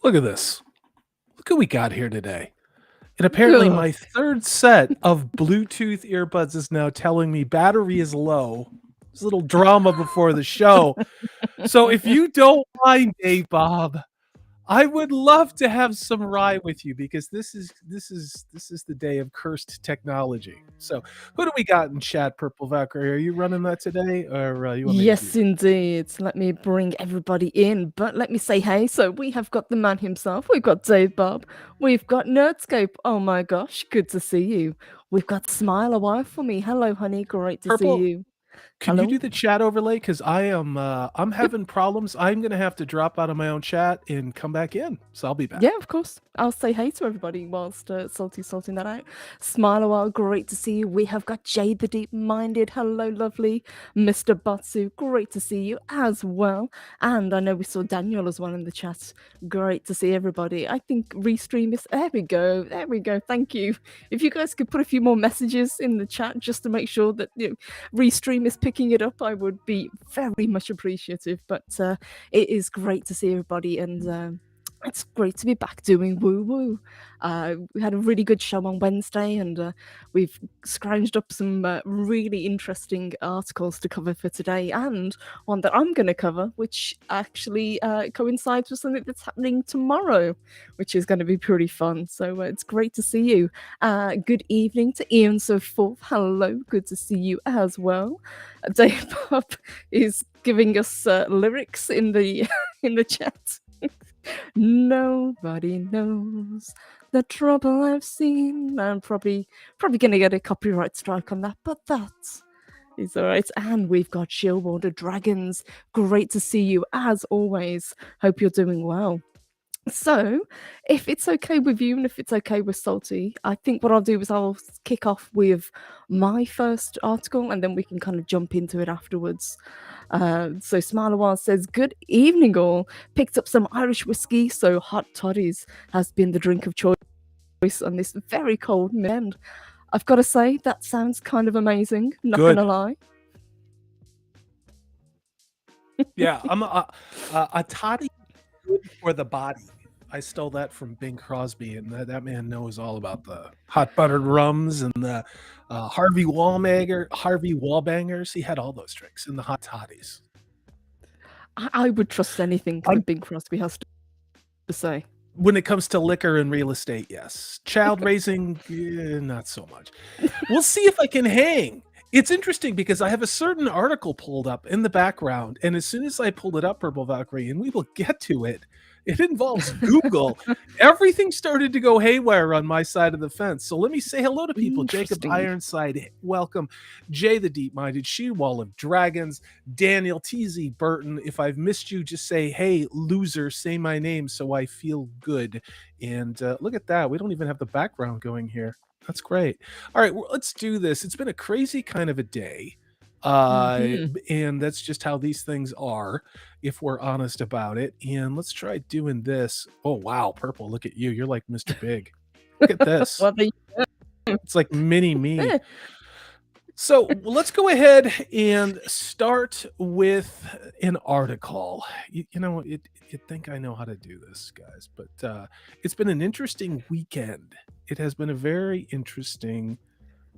Look at this. Look who we got here today. And apparently, Ugh. my third set of Bluetooth earbuds is now telling me battery is low. There's a little drama before the show. So, if you don't mind, Dave Bob, I would love to have some rye with you because this is the day of cursed technology. So, who do we got in chat, Purple Valkyrie? Are you running that today, or you want me to do Yes, indeed. Let me bring everybody in, but let me say hey. So we have got the man himself. We've got Dave Bob. We've got Nerdscape. Oh my gosh, good to see you. We've got Smile a while for me. Hello, honey. Great to see Purple? you. Can you Hello. do the chat overlay? Because I'm Yep. having problems. I'm gonna have to drop out of my own chat and come back in. So I'll be back. Yeah, of course. I'll say hey to everybody whilst Salty sorting that out. Smile a while, great to see you. We have got Jade the Deep Minded. Hello, lovely. Mr. Batsu, great to see you as well. And I know we saw Daniel as well in the chat. Great to see everybody. I think Restream is. There we go. There we go. Thank you. If you guys could put a few more messages in the chat just to make sure that Restream is picking it up, I would be very much appreciative. But it is great to see everybody and. It's great to be back doing woo woo. We had a really good show on Wednesday, and we've scrounged up some really interesting articles to cover for today, and one that I'm going to cover, which actually coincides with something that's happening tomorrow, which is going to be pretty fun. So it's great to see you. Good evening to Ian so forth. Hello, good to see you as well. Dave Bob is giving us lyrics in the in the chat. Nobody knows the trouble I've seen. I'm probably gonna get a copyright strike on that, but that is all right. And we've got Shieldwater Dragons. Great to see you as always. Hope you're doing well. So, if it's okay with you and if it's okay with Salty, I think what I'll do is I'll kick off with my first article and then we can kind of jump into it afterwards. So, Smile a While says, "Good evening, all. Picked up some Irish whiskey, so hot toddies has been the drink of choice on this very cold weekend. I've got to say, that sounds kind of amazing, not Good. gonna lie." Yeah, I'm a toddy good for the body. I stole that from Bing Crosby, and that man knows all about the hot buttered rums and the Harvey Wallbangers. He had all those drinks and the hot toddies. I would trust anything I'm that Bing Crosby has to say. When it comes to liquor and real estate, yes. Child raising, not so much. We'll see if I can hang. It's interesting because I have a certain article pulled up in the background, and as soon as I pulled it up, Purple Valkyrie, and we will get to it, it involves Google. Everything started to go haywire on my side of the fence. So let me say hello to people. Jacob Interesting. Ironside, welcome. Jay the Deep Minded, She-Wall of Dragons, Daniel TZ Burton. If I've missed you, just say, hey, loser, say my name so I feel good. And look at that. We don't even have the background going here. That's great. All right, well, let's do this. It's been a crazy kind of a day. And that's just how these things are, if we're honest about it. And let's try doing this. Oh, wow, Purple, look at you. You're like Mr. Big. Look at this. Well, It's like mini me. So let's go ahead and start with an article. You know, you'd think I know how to do this, guys, but it's been an interesting weekend. It has been a very interesting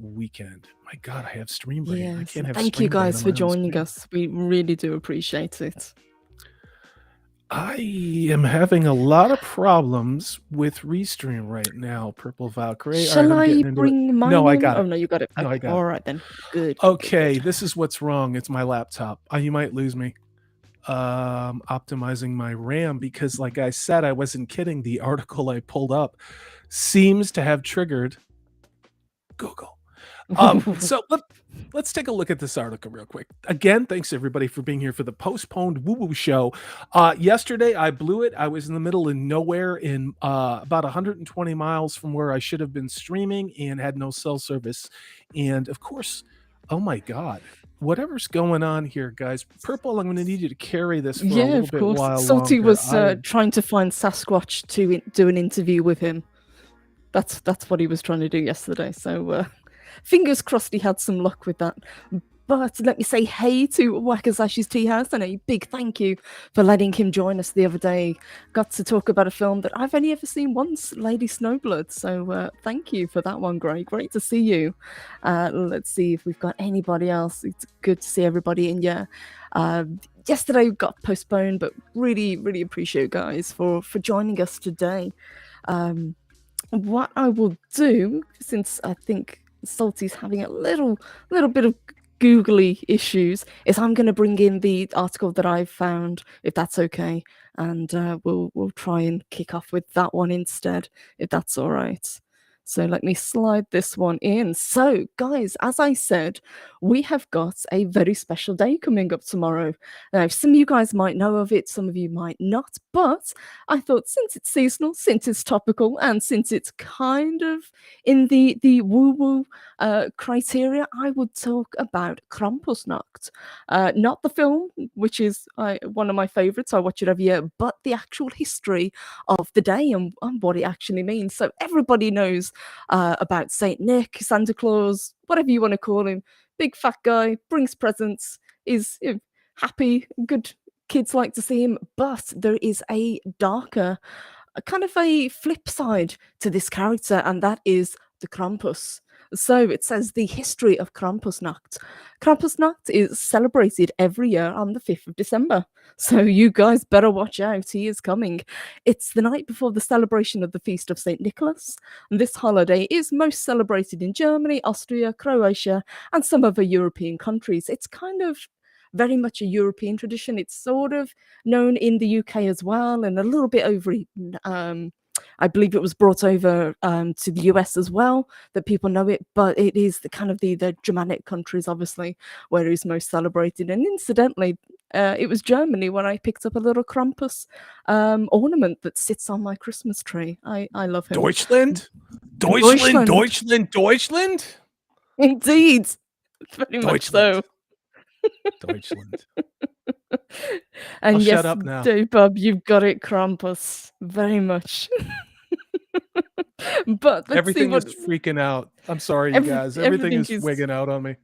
weekend. My God, I have stream brain. I yes, can't have thank you stream brain guys on for my own joining screen. us. We really do appreciate it. I am having a lot of problems with Restream right now, Purple Valkyrie. All right, Shall I'm I getting into it. bring mine No, I in? got Oh it. no, you got it. No, I Okay, got all it. right then. Good. Okay, this is what's wrong. It's my laptop. You might lose me. Optimizing my RAM because, like I said, I wasn't kidding. The article I pulled up seems to have triggered Google. So let's take a look at this article real quick. Again, thanks everybody for being here for the postponed Woo Woo Show. Yesterday, I blew it. I was in the middle of nowhere in about 120 miles from where I should have been streaming and had no cell service. And of course, oh my God, whatever's going on here, guys. Purple, I'm going to need you to carry this for a Yeah, little of bit course. while Salty longer. was trying to find Sasquatch to do an interview with him. That's what he was trying to do yesterday. So fingers crossed he had some luck with that. But let me say hey to Wakazashi's Tea House, and a big thank you for letting him join us the other day. Got to talk about a film that I've only ever seen once, Lady Snowblood. So thank you for that one, Greg. Great to see you. Let's see if we've got anybody else. It's good to see everybody in here. Yesterday got postponed, but really, really appreciate you guys for joining us today. What I will do, since I think Salty's having a little bit of googly issues, is I'm going to bring in the article that I've found, if that's okay, and we'll try and kick off with that one instead, if that's all right. So let me slide this one in. So, guys, as I said, we have got a very special day coming up tomorrow. Now, some of you guys might know of it, some of you might not, but I thought since it's seasonal, since it's topical, and since it's kind of in the woo-woo criteria, I would talk about Krampusnacht. Not the film, which is one of my favorites, I watch it every year, but the actual history of the day and what it actually means. So everybody knows about Saint Nick, Santa Claus, whatever you want to call him. Big fat guy, brings presents, is happy, good. Kids like to see him, but there is a darker, kind of a flip side to this character, and that is the Krampus. So it says the history of Krampusnacht. Krampusnacht is celebrated every year on the 5th of December. So you guys better watch out, he is coming. It's the night before the celebration of the Feast of St. Nicholas. And this holiday is most celebrated in Germany, Austria, Croatia, and some other European countries. It's kind of very much a European tradition. It's sort of known in the UK as well, and a little bit over, I believe it was brought over to the US as well, that people know it, but it is the kind of the Germanic countries, obviously, where it is most celebrated. And incidentally, it was Germany when I picked up a little Krampus ornament that sits on my Christmas tree. I love him. Deutschland? Deutschland, Deutschland, Deutschland? Indeed. Very much so. Deutschland. And I'll yes, shut up now. Bob, you've got it, Krampus. Very much. But let's everything see what is freaking out. I'm sorry, you guys. Everything is wigging out on me.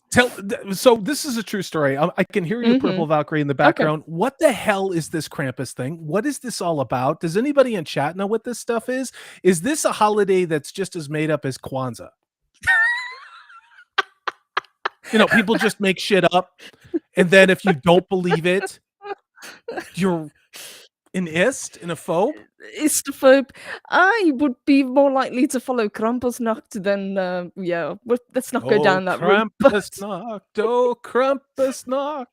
So this is a true story. I can hear your Purple Valkyrie in the background. Okay. What the hell is this Krampus thing? What is this all about? Does anybody in chat know what this stuff is? Is this a holiday that's just as made up as Kwanzaa? People just make shit up, and then if you don't believe it, you're an ist and a phobe. Istophobe. I would be more likely to follow Krampusnacht than but let's not go down that route. Krampusnacht, oh Krampusnacht.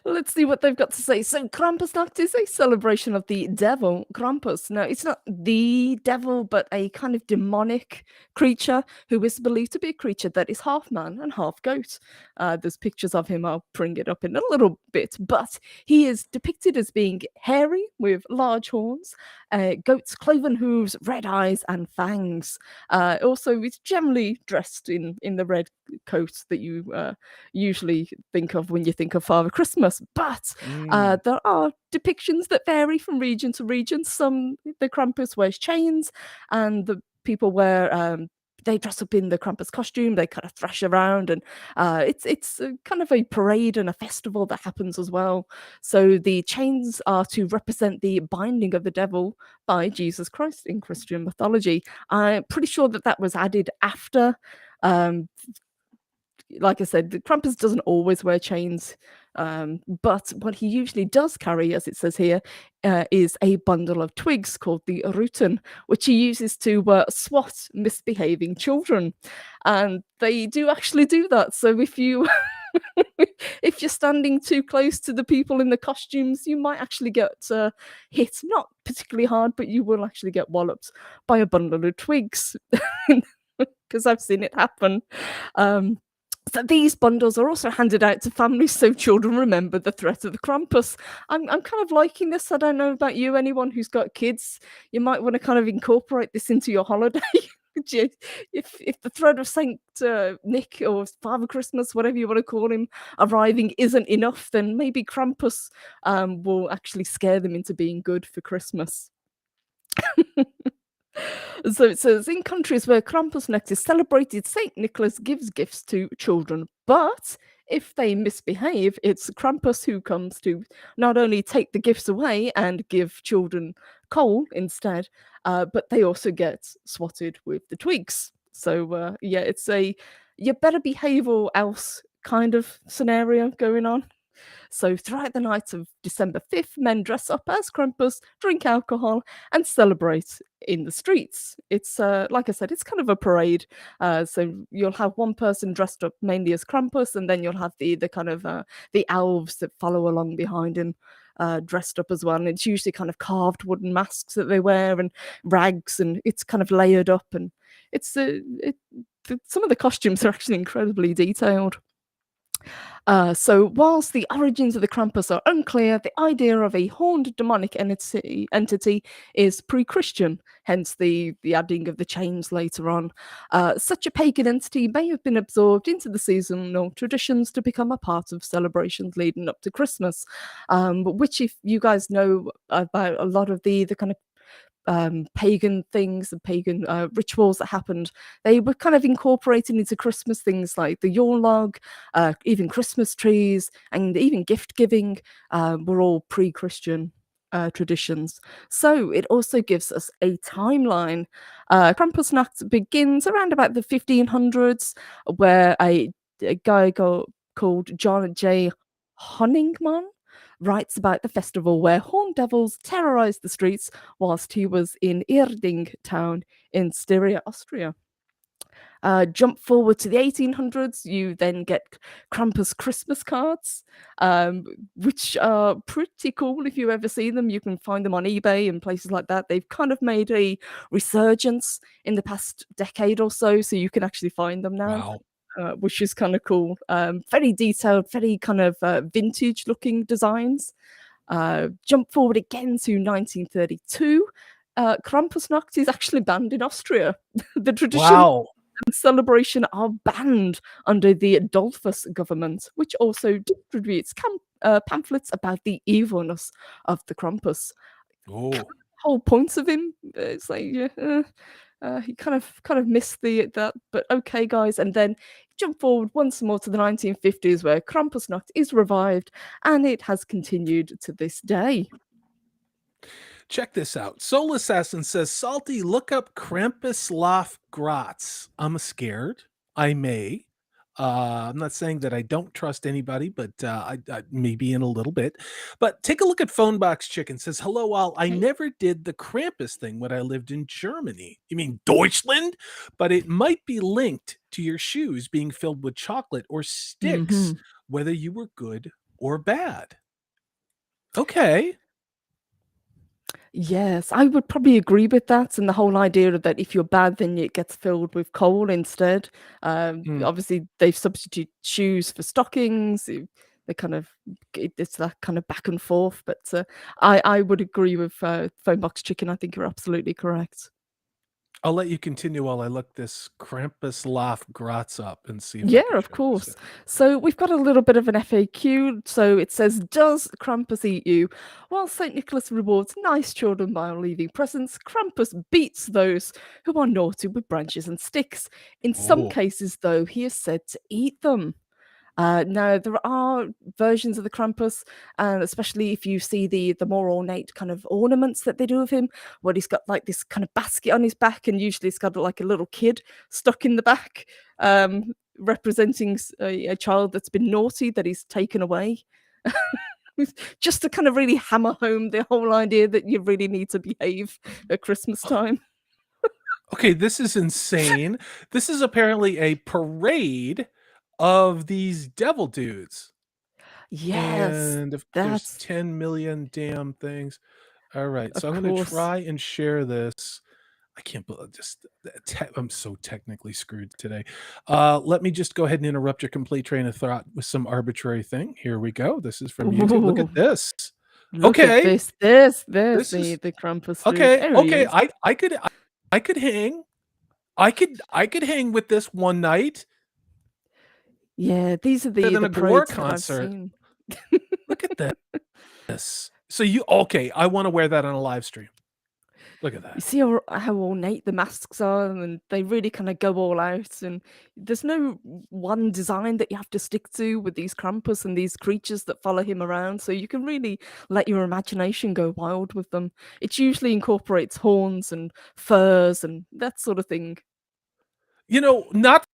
Let's see what they've got to say. So Krampusnacht is a celebration of the devil, Krampus. Now, it's not the devil, but a kind of demonic creature who is believed to be a creature that is half man and half goat. There's pictures of him. I'll bring it up in a little bit. But he is depicted as being hairy with large horns, goat's cloven hooves, red eyes, and fangs. Also, he's generally dressed in the red coat that you usually think of when you think of Father Christmas, but there are depictions that vary from region to region. Some, the Krampus wears chains, and the people wear they dress up in the Krampus costume. They kind of thrash around, and it's kind of a parade and a festival that happens as well. So the chains are to represent the binding of the devil by Jesus Christ in Christian mythology. I'm pretty sure that was added after. Like I said, the Krampus doesn't always wear chains, but what he usually does carry, as it says here, is a bundle of twigs called the Ruten, which he uses to swat misbehaving children. And they do actually do that. So if you if you're standing too close to the people in the costumes, you might actually get hit, not particularly hard, but you will actually get walloped by a bundle of twigs, because I've seen it happen. So these bundles are also handed out to families so children remember the threat of the Krampus. I'm kind of liking this. I don't know about you, anyone who's got kids, you might want to kind of incorporate this into your holiday. If the threat of Saint Nick or Father Christmas, whatever you want to call him, arriving isn't enough, then maybe Krampus will actually scare them into being good for Christmas. So it says in countries where Krampusnacht is celebrated, Saint Nicholas gives gifts to children, but if they misbehave, it's Krampus who comes to not only take the gifts away and give children coal instead, but they also get swatted with the twigs. So yeah, it's a you better behave or else kind of scenario going on. So throughout the night of December 5th, men dress up as Krampus, drink alcohol, and celebrate in the streets. It's like I said, it's kind of a parade. So you'll have one person dressed up mainly as Krampus, and then you'll have the kind of the elves that follow along behind him. Dressed up as well, and it's usually kind of carved wooden masks that they wear and rags, and it's kind of layered up, and it's some of the costumes are actually incredibly detailed. So, whilst the origins of the Krampus are unclear, the idea of a horned demonic entity is pre-Christian, hence the adding of the chains later on. Such a pagan entity may have been absorbed into the seasonal traditions to become a part of celebrations leading up to Christmas, which, if you guys know about a lot of the kind of pagan things and pagan rituals that happened, they were kind of incorporated into Christmas things like the Yule log, even Christmas trees, and even gift giving were all pre-Christian traditions. So it also gives us a timeline. Krampusnacht begins around about the 1500s, where a guy called John J. Honigman writes about the festival where horned devils terrorized the streets whilst he was in Irding town in Styria, Austria. Jump forward to the 1800s, you then get Krampus Christmas cards, which are pretty cool if you've ever seen them. You can find them on eBay and places like that. They've kind of made a resurgence in the past decade or so you can actually find them now. Wow. Which is kind of cool. Very detailed, very kind of vintage looking designs. Jump forward again to 1932. Krampusnacht is actually banned in Austria. The tradition Wow. and celebration are banned under the Dollfuss government, which also distributes pamphlets about the evilness of the Krampus. Oh. Whole points of him, it's like, yeah, he kind of missed that, but okay, guys. And then jump forward once more to the 1950s, where Krampusnacht is revived, and it has continued to this day. Check this out. Soul Assassin says, Salty, look up Krampuslauf Graz. I'm scared. I may. I'm not saying that I don't trust anybody, but I maybe in a little bit. But take a look at Phonebox Chicken. Says, hello, all. I never did the Krampus thing when I lived in Germany. You mean Deutschland? But it might be linked to your shoes being filled with chocolate or sticks, whether you were good or bad. Okay. Yes, I would probably agree with that, and the whole idea of that if you're bad, then it gets filled with coal instead. Obviously, they've substituted shoes for stockings. They kind of it's that kind of back and forth. But I would agree with Phonebox Chicken. I think you're absolutely correct. I'll let you continue while I look this Krampuslauf Graz up and see if I Yeah, can of figure course. this out. So we've got a little bit of an FAQ. So it says, does Krampus eat you? While St. Nicholas rewards nice children by leaving presents, Krampus beats those who are naughty with branches and sticks. In some Oh, cases, though, he is said to eat them. Now there are versions of the Krampus, and especially if you see the more ornate kind of ornaments that they do of him, where he's got like this kind of basket on his back, and usually it's got like a little kid stuck in the back, representing a child that's been naughty that he's taken away. Just to kind of really hammer home the whole idea that you really need to behave at Christmas time. okay. This is insane. This is apparently a parade of these devil dudes. Yes, And if there's that's 10 million damn things. All right. So of I'm going to course. try and share this. I can't believe I'm so technically screwed today. Let me just go ahead and interrupt your complete train of thought with some arbitrary thing. Here we go. This is from YouTube. Look Ooh. at this. Look at Okay. this. There's This is the Krampus dude. okay. There he Okay. is. I could hang. I could hang with this one night Yeah, these are better than the a Gore parades that I've concert. seen. Look at this. So you okay, I want to wear that on a live stream. Look at You that. see how ornate the masks are, and they really kind of go all out. And there's no one design that you have to stick to with these Krampus and these creatures that follow him around. So you can really let your imagination go wild with them. It usually incorporates horns and furs and that sort of thing. Not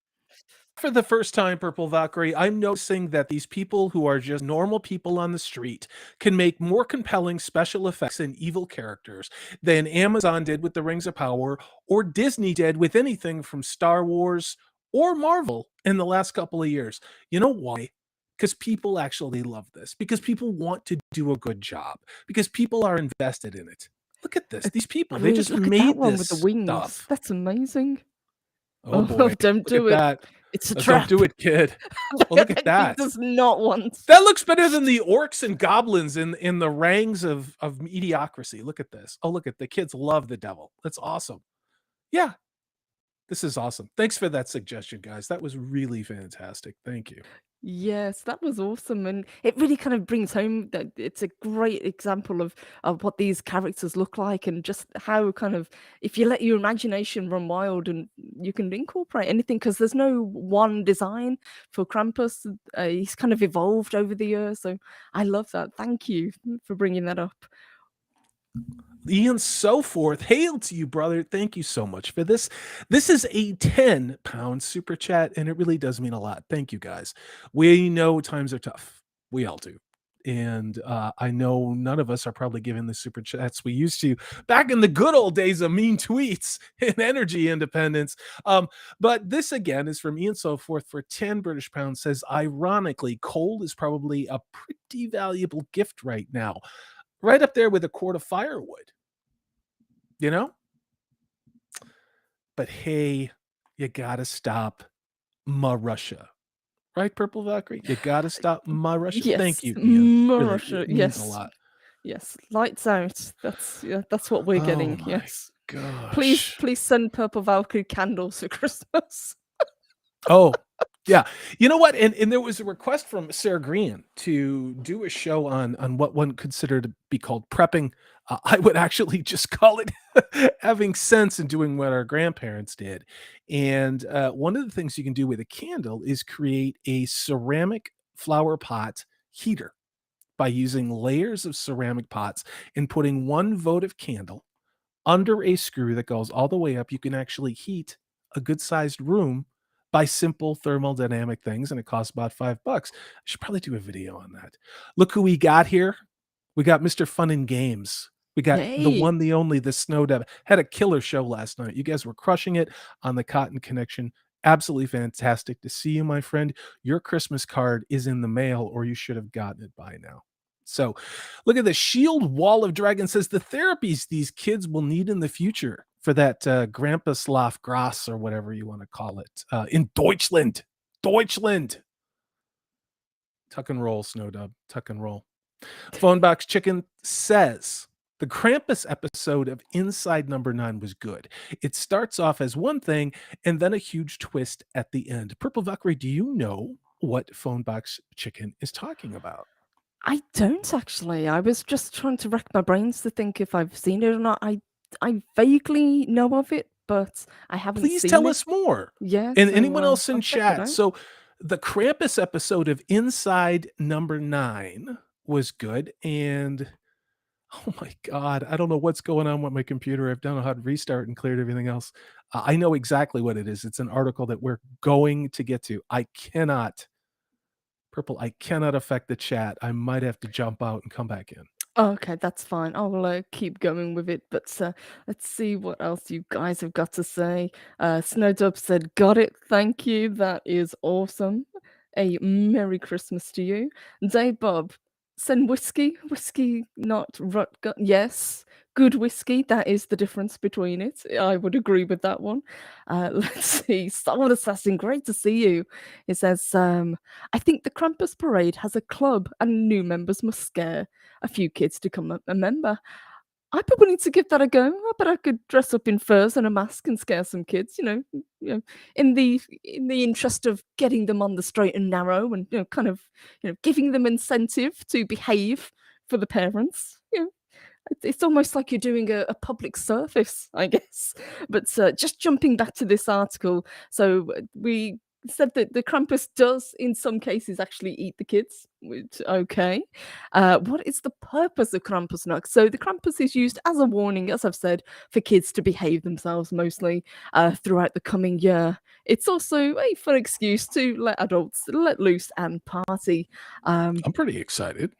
for the first time, Purple Valkyrie, I'm noticing that these people who are just normal people on the street can make more compelling special effects and evil characters than Amazon did with the Rings of Power or Disney did with anything from Star Wars or Marvel in the last couple of years. You know why? Because people actually love this, because people want to do a good job, because people are invested in it. Look at this. These people, they Agreed. just Look at that made one with the this wings. stuff. That's amazing. Oh Oh, boy. don't Look at do it. that. It's a Don't trap. do it, kid. Oh, look at He that. does not want. That looks better than the orcs and goblins in the ranks of mediocrity. Look at this. Oh, look at the kids love the devil. That's awesome. Yeah, this is awesome. Thanks for that suggestion, guys. That was really fantastic. Thank you. Yes, that was awesome, and it really kind of brings home that it's a great example of what these characters look like, and just how kind of if you let your imagination run wild, and you can incorporate anything because there's no one design for Krampus. He's kind of evolved over the years, so I love that. Thank you for bringing that up. Ian so forth. Hail to you, brother. Thank you so much for this. This is a 10-pound super chat, and it really does mean a lot. Thank you, guys. We know times are tough. We all do. And I know none of us are probably giving the super chats we used to back in the good old days of mean tweets and energy independence. But this again is from Ian so forth for 10 British pounds. Says, ironically, coal is probably a pretty valuable gift right now, right up there with a quart of firewood. You know? But hey, you gotta stop Ma Russia. Right, Purple Valkyrie? You gotta stop Ma Russia. Thank Yes, you, Ian. Really, Marusha. it means a Yes, lot. yes. Lights out. That's yeah, that's what we're Oh getting. my Yes. Please, gosh. please send Purple Valkyrie candles for Christmas. Oh, yeah. You know what? And there was a request from Sarah Green to do a show on what one considered to be called prepping. I would actually just call it having sense and doing what our grandparents did. And one of the things you can do with a candle is create a ceramic flower pot heater by using layers of ceramic pots and putting one votive candle under a screw that goes all the way up. You can actually heat a good sized room by simple thermodynamic things, and it costs about $5. I should probably do a video on that. Look who we got here. We got Mr. Fun and Games. We got the Yay. one, the only, the Snow Deb. Had a killer show last night. You guys were crushing it on the Cotton Connection. Absolutely fantastic to see you, my friend. Your Christmas card is in the mail, or you should have gotten it by now. So, look at the Shield Wall of Dragon says the therapies these kids will need in the future for that Grandpaslav Gras or whatever you want to call it in Deutschland. Deutschland. Tuck and roll, Snow Dub. Tuck and roll. Phonebox Chicken says the Krampus episode of Inside Number 9 was good. It starts off as one thing and then a huge twist at the end. Purple Valkyrie, do you know what Phonebox Chicken is talking about? I don't actually. I was just trying to rack my brains to think if I've seen it or not. I vaguely know of it, but I haven't Please seen tell it. us more. Yeah, And so anyone else in I'll check it chat. out. So the Krampus episode of Inside Number 9 was good. And oh my God, I don't know what's going on with my computer. I've done how to restart and cleared everything else. I know exactly what it is. It's an article that we're going to get to. Purple, I cannot affect the chat. I might have to jump out and come back in. Okay, that's fine. I'll keep going with it, but let's see what else you guys have got to say. Snowdub said, "Got it. Thank you. That is awesome. A Merry Christmas to you." Dave Bob, send whiskey, not rutgut. Yes, good whiskey. That is the difference between it. I would agree with that one. Let's see. Soul Assassin, great to see you. It says, "I think the Krampus Parade has a club, and new members must scare a few kids to become a member." I'd be willing to give that a go. I bet I could dress up in furs and a mask and scare some kids, in the interest of getting them on the straight and narrow, and kind of giving them incentive to behave for the parents. It's almost like you're doing a public service, I guess. But just jumping back to this article, so we said that the Krampus does, in some cases, actually eat the kids. Which okay, what is the purpose of Krampusnacht? So the Krampus is used as a warning, as I've said, for kids to behave themselves mostly throughout the coming year. It's also a fun excuse to let adults let loose and party. Um, I'm pretty excited.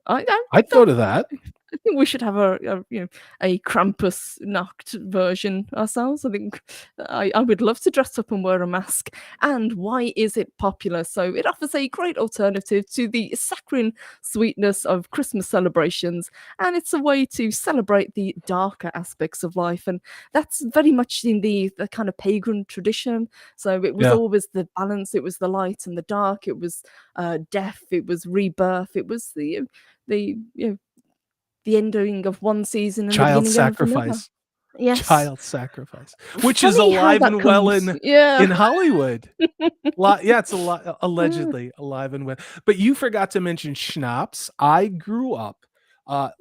I I'd go to that. I think we should have a Krampus Nacht version ourselves. I think I would love to dress up and wear a mask. And why is it popular? So it offers a great alternative to the saccharine sweetness of Christmas celebrations, and it's a way to celebrate the darker aspects of life. And that's very much in the kind of pagan tradition. So it was Yeah. always the balance. It was the light and the dark. It was death. It was rebirth. It was the the ending of one season and the Child beginning of another. sacrifice. Yes. Child sacrifice, which is Funny how alive that and well comes. Yeah. in Hollywood. Yeah, it's Yeah. allegedly alive and well. But you forgot to mention schnapps. I grew up. Uh,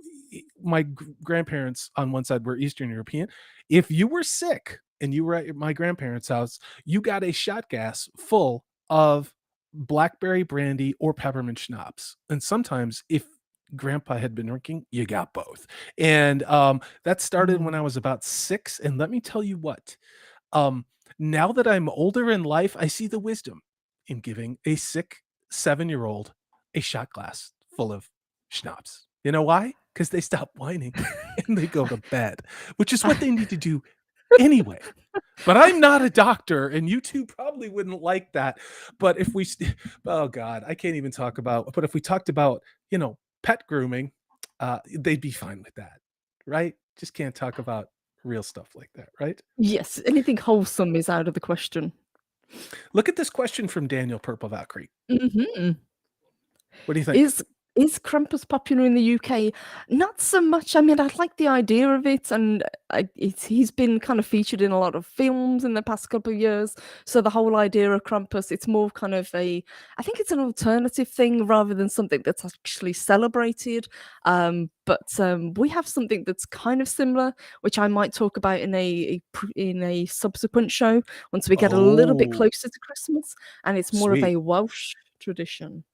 my grandparents on one side were Eastern European. If you were sick and you were at my grandparents' house, you got a shot glass full of blackberry brandy or peppermint schnapps. And sometimes, if grandpa had been drinking, you got both. And that started when Mm. I was about 6. And let me tell you what. Um, Now that I'm older in life, I see the wisdom in giving a sick 7-year-old a shot glass full of schnapps. You know why? Because they stop whining and they go to bed, which is what they need to do anyway. But I'm not a doctor, and you two probably wouldn't like that. But if we, oh God, I can't even talk about. But if we talked about, pet grooming, they'd be fine with that, right? Just can't talk about real stuff like that, right? Yes, anything wholesome is out of the question. Look at this question from Daniel Purple Valkyrie. Mhm. What do you think? Is Krampus popular in the UK? Not so much. I mean, I like the idea of it, and he's been kind of featured in a lot of films in the past couple of years. So the whole idea of Krampus, it's more kind of I think it's an alternative thing rather than something that's actually celebrated. But we have something that's kind of similar, which I might talk about in in a subsequent show once we get a little bit Oh, closer to Christmas, and it's more of sweet. a Welsh tradition.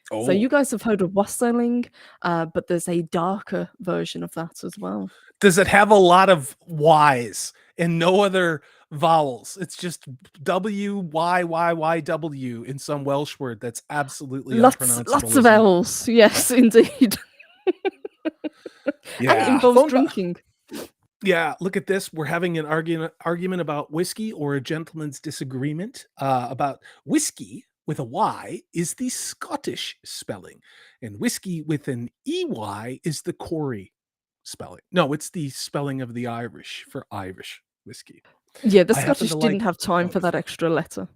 So Oh, you guys have heard of wassailing, but there's a darker version of that as well. does it have a lot of Y's and no other vowels? It's just WYYYW in some Welsh word that's absolutely Lots unpronounceable, of isn't it? L's, yes, indeed. And it Yeah. involves drinking. Yeah, look at this. We're having an argument about whiskey, or a gentleman's disagreement about whiskey with a Y is the Scottish spelling, and whiskey with an EY is the Corey spelling. No, it's the spelling of the Irish for Irish whiskey. Yeah, the I happen Scottish to like didn't have time for both. that extra letter.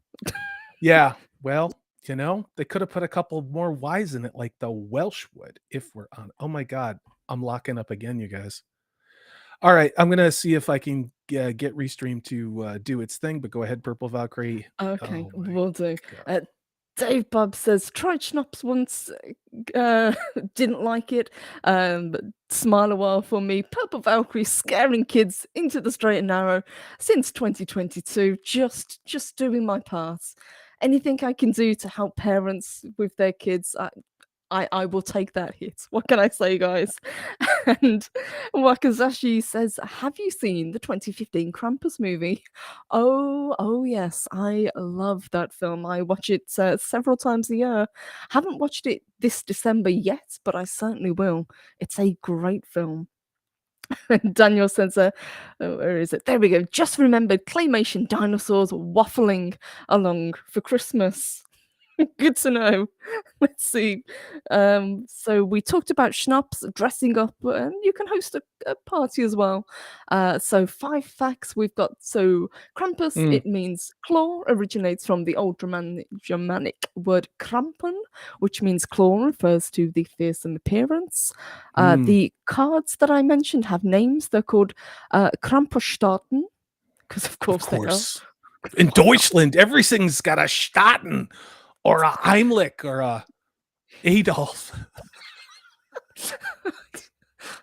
Yeah, well, they could have put a couple more Y's in it like the Welsh would, if we're on. Oh my God, I'm locking up again, you guys. All right, I'm gonna see if I can get Restream to do its thing, but go ahead, Purple Valkyrie. Okay, Oh my will do. God. Dave Bob says, tried schnapps once, didn't like it. But smile a while for me. Purple Valkyrie scaring kids into the straight and narrow since 2022. Just doing my part. Anything I can do to help parents with their kids, I will take that hit. What can I say, guys? And Wakazashi says, have you seen the 2015 Krampus movie? Oh yes, I love that film. I watch it several times a year. Haven't watched it this December yet, but I certainly will. It's a great film. Daniel says, where is it? There we go. Just remembered claymation dinosaurs waffling along for Christmas. Good to know. Let's see. So we talked about schnapps, dressing up, and you can host a party as well. So 5 facts we've got. So Krampus, Mm, it means claw, originates from the old Germanic word krampen, which means claw, refers to the fearsome appearance. mm, The cards that I mentioned have names. They're called Krampusstaaten, because of of course they are. course. In Deutschland, everything's got a Staten or a Heimlich or a Adolf.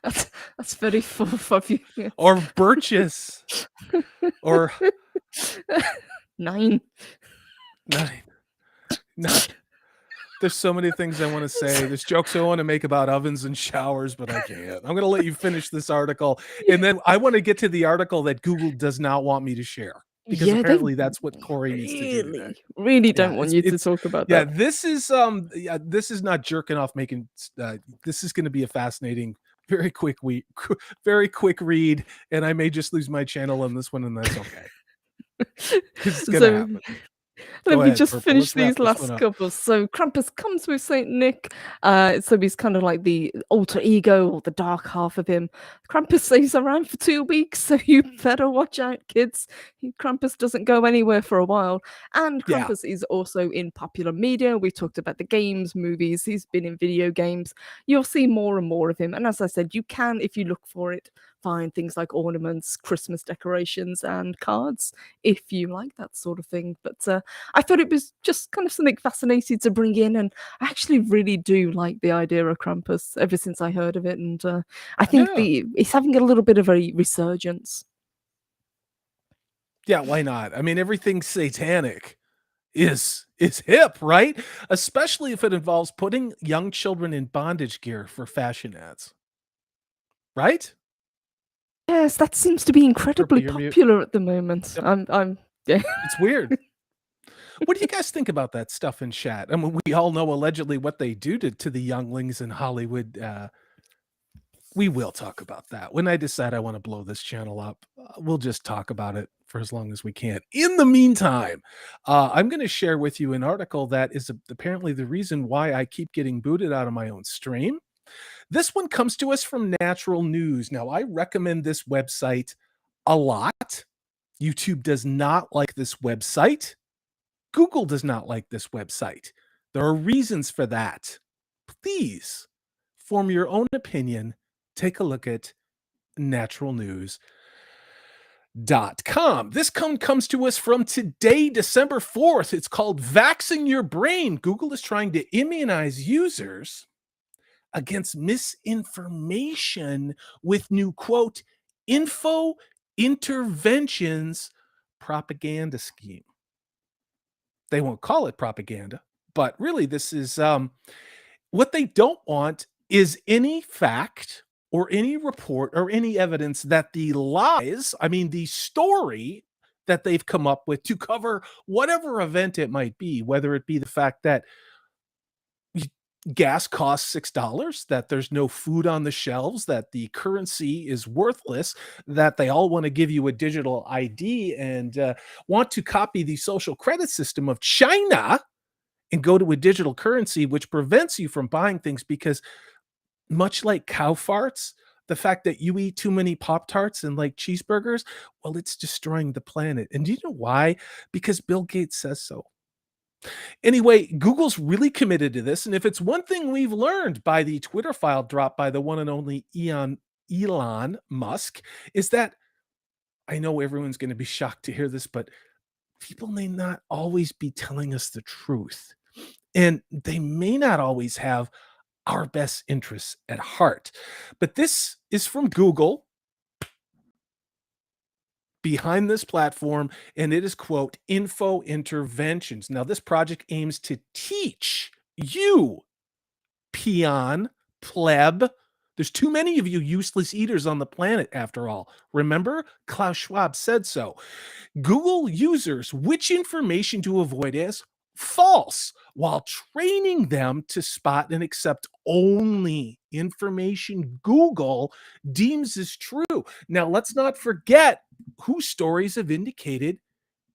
That's That's very full of you. Yes. or birches, or 9. 9. 9. There's so many things I want to say. There's jokes I want to make about ovens and showers, but I can't. I'm going to let you finish this article, and then I want to get to the article that Google does not want me to share, because Yeah, they apparently that's what Corey needs to do today. really Yeah, don't want you to it's talk about yeah, that. this is not jerking off making this is going to be a fascinating, very quick read, and I may just lose my channel on this one, and that's okay, because it's going to So happen. let Go me ahead, just Purple. finish Let's wrap these this one last up. couple. So Krampus comes with Saint Nick. So he's kind of like the alter ego or the dark half of him. Krampus stays around for 2 weeks, so you better watch out, kids. Krampus doesn't go anywhere for a while. And Yeah. Krampus is also in popular media. We talked about the games, movies. He's been in video games. You'll see more and more of him. And as I said, you can, if you look for it, find things like ornaments, Christmas decorations, and cards if you like that sort of thing. But I thought it was just kind of something fascinating to bring in, and I actually really do like the idea of Krampus ever since I heard of it, and I think Yeah. it's having a little bit of a resurgence. Yeah, why not? I mean, everything satanic is hip, right? Especially if it involves putting young children in bondage gear for fashion ads. Right? Yes, that seems to be Purple, incredibly you're mute. popular at the moment. Yep. I'm yeah. It's weird. What do you guys think about that stuff in chat? I mean, we all know allegedly what they do to the younglings in Hollywood. We will talk about that. When I decide I want to blow this channel up, we'll just talk about it for as long as we can. In the meantime, I'm going to share with you an article that is apparently the reason why I keep getting booted out of my own stream. This one comes to us from Natural News. Now, I recommend this website a lot. YouTube does not like this website. Google does not like this website. There are reasons for that. Please form your own opinion. Take a look at naturalnews.com. This comes to us from today, December 4th. It's called Vaxing Your Brain. Google is trying to immunize users against misinformation with new, quote, info interventions propaganda scheme. They won't call it propaganda, but really this is what they don't want is any fact or any report or any evidence that the lies, I mean, the story that they've come up with to cover whatever event it might be, whether it be the fact that gas costs $6, that there's no food on the shelves, that the currency is worthless, that they all want to give you a digital ID and want to copy the social credit system of China and go to a digital currency, which prevents you from buying things because, much like cow farts, the fact that you eat too many Pop-Tarts and like cheeseburgers, well, it's destroying the planet. And do you know why? Because Bill Gates says so. Anyway, Google's really committed to this. And if it's one thing we've learned by the Twitter file dropped by the one and only Elon Musk, is that I know everyone's going to be shocked to hear this, but people may not always be telling us the truth. And they may not always have our best interests at heart. But this is from Google behind this platform, and it is, quote, info interventions. Now, this project aims to teach you, peon, pleb. There's too many of you useless eaters on the planet, after all. Remember? Klaus Schwab said so. Google users which information to avoid as false while training them to spot and accept only information Google deems as true. Now, let's not forget who stories have indicated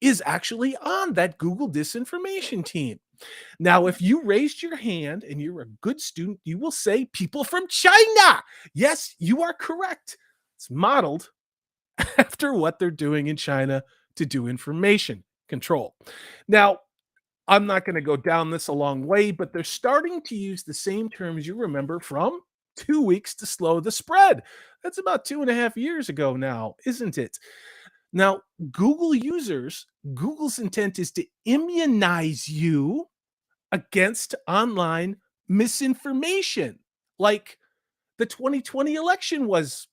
is actually on that Google disinformation team. Now, if you raised your hand and you're a good student, you will say people from China. Yes, you are correct. It's modeled after what they're doing in China to do information control. Now, I'm not going to go down this a long way, but they're starting to use the same terms you remember from 2 weeks to slow the spread. That's about 2.5 years ago now, isn't it? Now, Google's intent is to immunize you against online misinformation, like the 2020 election was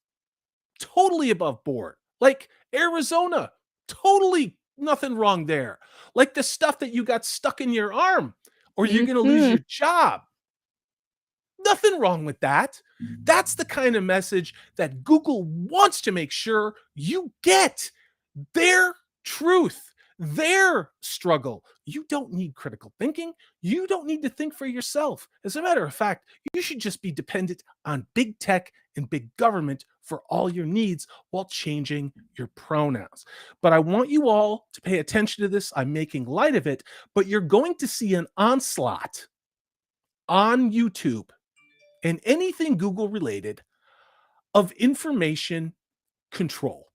totally above board. Like Arizona, totally nothing wrong there. Like the stuff that you got stuck in your arm or you're going to lose Mhm. your job. Nothing wrong with that. That's the kind of message that Google wants to make sure you get. Their truth, their struggle. You don't need critical thinking. You don't need to think for yourself. As a matter of fact, you should just be dependent on big tech and big government for all your needs while changing your pronouns. But I want you all to pay attention to this. I'm making light of it, but you're going to see an onslaught on YouTube and anything Google related of information control.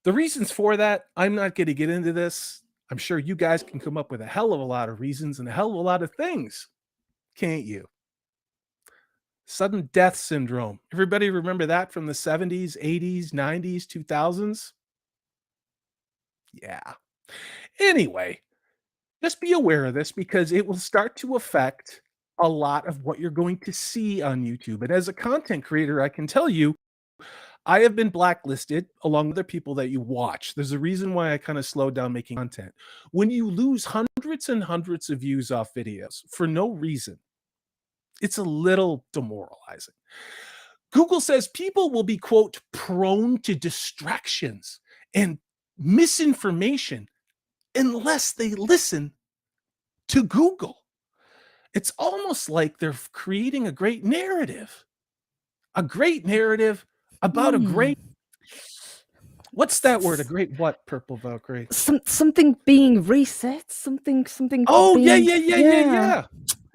The reasons for that, I'm not going to get into this. I'm sure you guys can come up with a hell of a lot of reasons and a hell of a lot of things, can't you? Sudden death syndrome. Everybody remember that from the 70s, 80s, 90s, 2000s? Yeah. Anyway, just be aware of this because it will start to affect a lot of what you're going to see on YouTube. And as a content creator, I can tell you, I have been blacklisted along with other people that you watch. There's a reason why I kind of slowed down making content. When you lose hundreds and hundreds of views off videos for no reason, it's a little demoralizing. Google says people will be, quote, prone to distractions and misinformation unless they listen to Google. It's almost like they're creating a great narrative about a Hmm. great, what's that word? A great what, Purple Valkyrie? Something being reset, something Oh, yeah, being, yeah, yeah, yeah, yeah, yeah.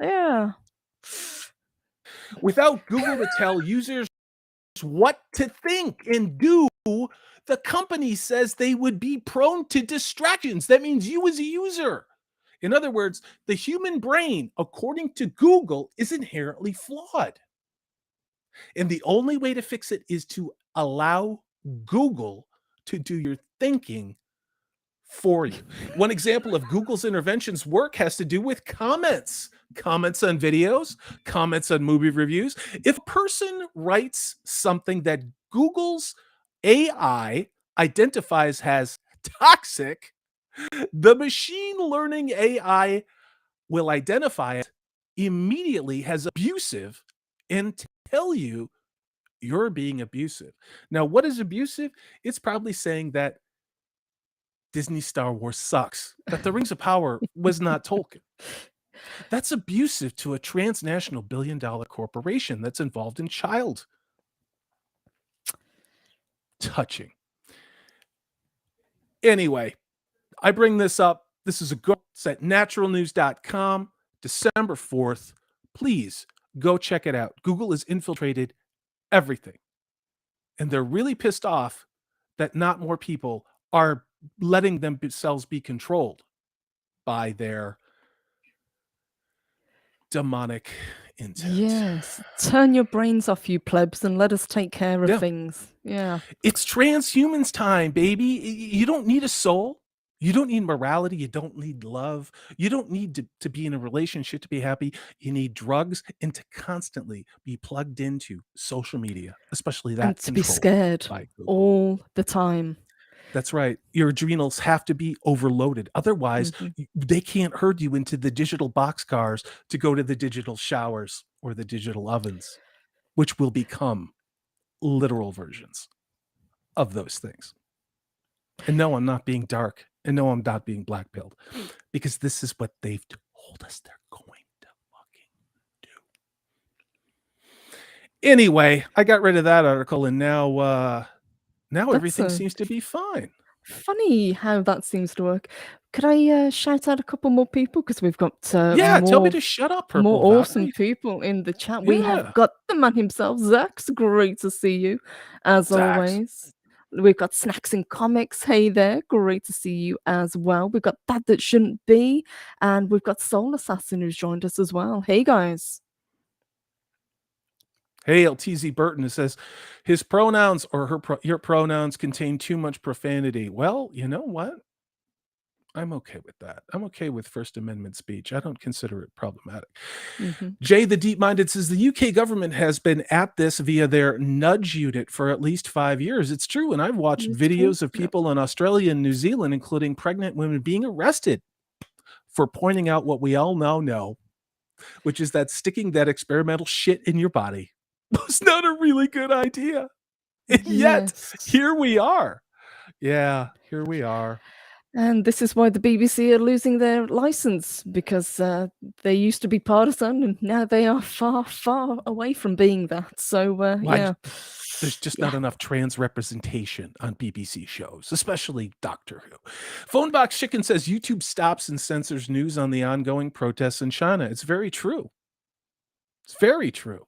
yeah. Without Google to tell users what to think and do, the company says they would be prone to distractions. That means you as a user. In other words, the human brain, according to Google, is inherently flawed. And the only way to fix it is to allow Google to do your thinking for you. One example of Google's interventions work has to do with comments on videos, comments on movie reviews. If a person writes something that Google's AI identifies as toxic, the machine learning AI will identify it immediately as abusive and tell you you're being abusive. Now, what is abusive? It's probably saying that Disney Star Wars sucks, that The Rings of Power was not Tolkien. That's abusive to a transnational billion-dollar corporation that's involved in child touching. Anyway, I bring this up. This is a good, it's at naturalnews.com, December 4th. Please go check it out. Google has infiltrated everything. And they're really pissed off that not more people are letting themselves be controlled by their demonic intent. Yes. Turn your brains off, you plebs, and let us take care of Yeah. things. Yeah. It's transhumans time, baby. You don't need a soul. You don't need morality. You don't need love. You don't need to be in a relationship to be happy. You need drugs and to constantly be plugged into social media, especially And that to be controlled scared by Google. all the time. That's right. Your adrenals have to be overloaded. Otherwise, Mhm. they can't herd you into the digital boxcars to go to the digital showers or the digital ovens, which will become literal versions of those things. And no, I'm not being dark. And no, I'm not being black pilled because this is what they've told us they're going to fucking do. Anyway, I got rid of that article and now That's everything seems to be fine. funny how that seems to work. Could I shout out a couple more people? Because we've got Yeah, tell me to shut up, more Purple awesome Valkyrie. people in the chat. We have Yeah, got the man himself, Zax. Great to see you, as Zax. always. We've got Snacks and Comics. Hey there, great to see you as well. We've got That Shouldn't Be, and we've got Soul Assassin who's joined us as well. Hey guys. Hey, LTZ Burton, it says his pronouns or your pronouns contain too much profanity. Well, you know what? I'm okay with that. I'm okay with First Amendment speech. I don't consider it problematic. Mhm. Jay the Deep Minded says the UK government has been at this via their nudge unit for at least 5 years. It's true. And I've watched It's true. videos of Yep. people in Australia and New Zealand, including pregnant women, being arrested for pointing out what we all now know, which is that sticking that experimental shit in your body was not a really good idea. And yet, Yes. here we are. Yeah, here we are. And this is why the BBC are losing their license because they used to be partisan and now they are far, far away from being that. So, Why yeah. there's just not Yeah. enough trans representation on BBC shows, especially Doctor Who. Phonebox Chicken says YouTube stops and censors news on the ongoing protests in China. It's very true. It's very true.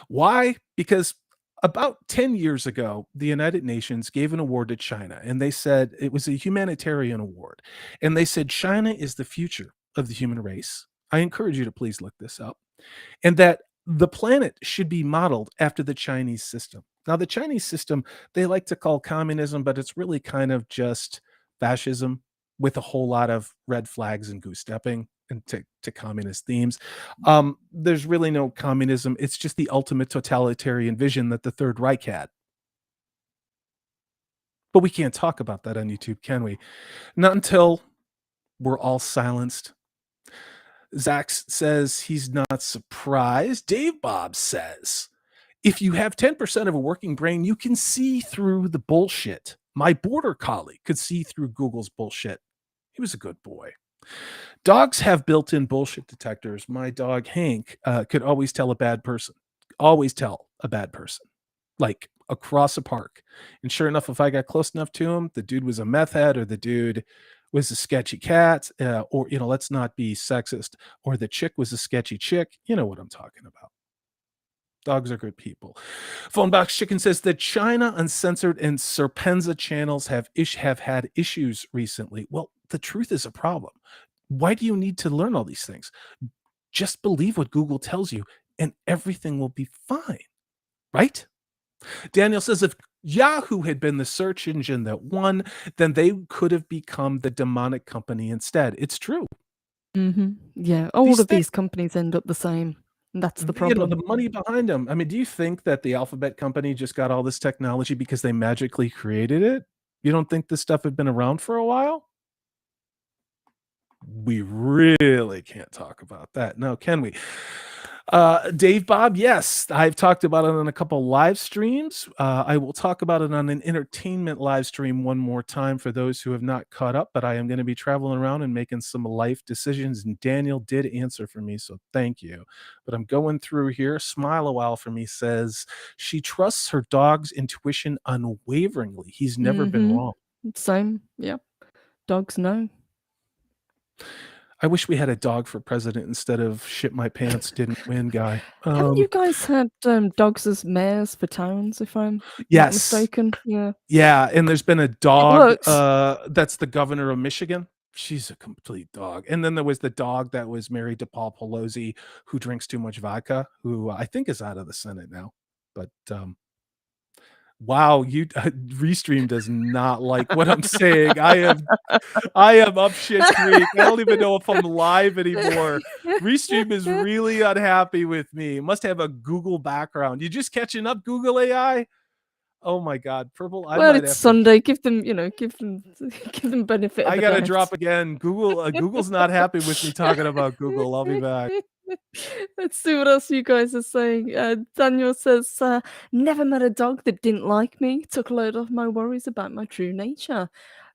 Why? Because about 10 years ago, the United Nations gave an award to China, and they said it was a humanitarian award. And they said China is the future of the human race. I encourage you to please look this up. And that the planet should be modeled after the Chinese system. Now, the Chinese system, they like to call communism, but it's really kind of just fascism with a whole lot of red flags and goose stepping into communist themes. There's really no communism. It's just the ultimate totalitarian vision that the Third Reich had. But we can't talk about that on YouTube, can we? Not until we're all silenced. Zax says he's not surprised. Dave Bob says, if you have 10% of a working brain, you can see through the bullshit. My border collie could see through Google's bullshit. He was a good boy. Dogs have built-in bullshit detectors. My dog Hank could always tell a bad person. Always tell a bad person, like across a park. And sure enough, if I got close enough to him, the dude was a meth head, or the dude was a sketchy cat, or let's not be sexist, or the chick was a sketchy chick. You know what I'm talking about. Dogs are good people. Phonebox Chicken says that China Uncensored and Serpenza channels have had issues recently. Well, the truth is a problem. Why do you need to learn all these things? Just believe what Google tells you and everything will be fine, right? Daniel says if Yahoo had been the search engine that won, then they could have become the demonic company instead. It's true. Yeah. All These of things, these companies end up the same. And that's the the problem. money behind them. I mean, do you think that the Alphabet company just got all this technology because they magically created it? You don't think this stuff had been around for a while? We really can't talk about that. No, can we? Dave Bob, yes, I've talked about it on a couple live streams. I will talk about it on an entertainment live stream one more time for those who have not caught up, but I am going to be traveling around and making some life decisions. And Daniel did answer for me, so thank you. But I'm going through here. Smile a while for me says she trusts her dog's intuition unwaveringly. He's never been wrong. Same. Yeah. Dogs know. I wish we had a dog for president instead of shit my pants didn't win guy. Haven't you guys had dogs as mayors for towns, if I'm not Yes. mistaken? Yeah. Yeah, and there's been a It dog, works. that's the governor of Michigan. She's a complete dog. And then there was the dog that was married to Paul Pelosi, who drinks too much vodka, who I think is out of the Senate now. But, wow, you Restream does not like what I'm saying. I am up shit creek. I don't even know if I'm live anymore. Restream is really unhappy with me. Must have a Google background. You just catching up, Google AI? Oh my God, Purple, I Well, might it's have to Sunday. Give them, give them, give them benefit of I the gotta doubt. drop again. Google's not happy with me talking about Google. I'll be back. Let's see what else you guys are saying. Daniel says, never met a dog that didn't like me. Took a load off my worries about my true nature.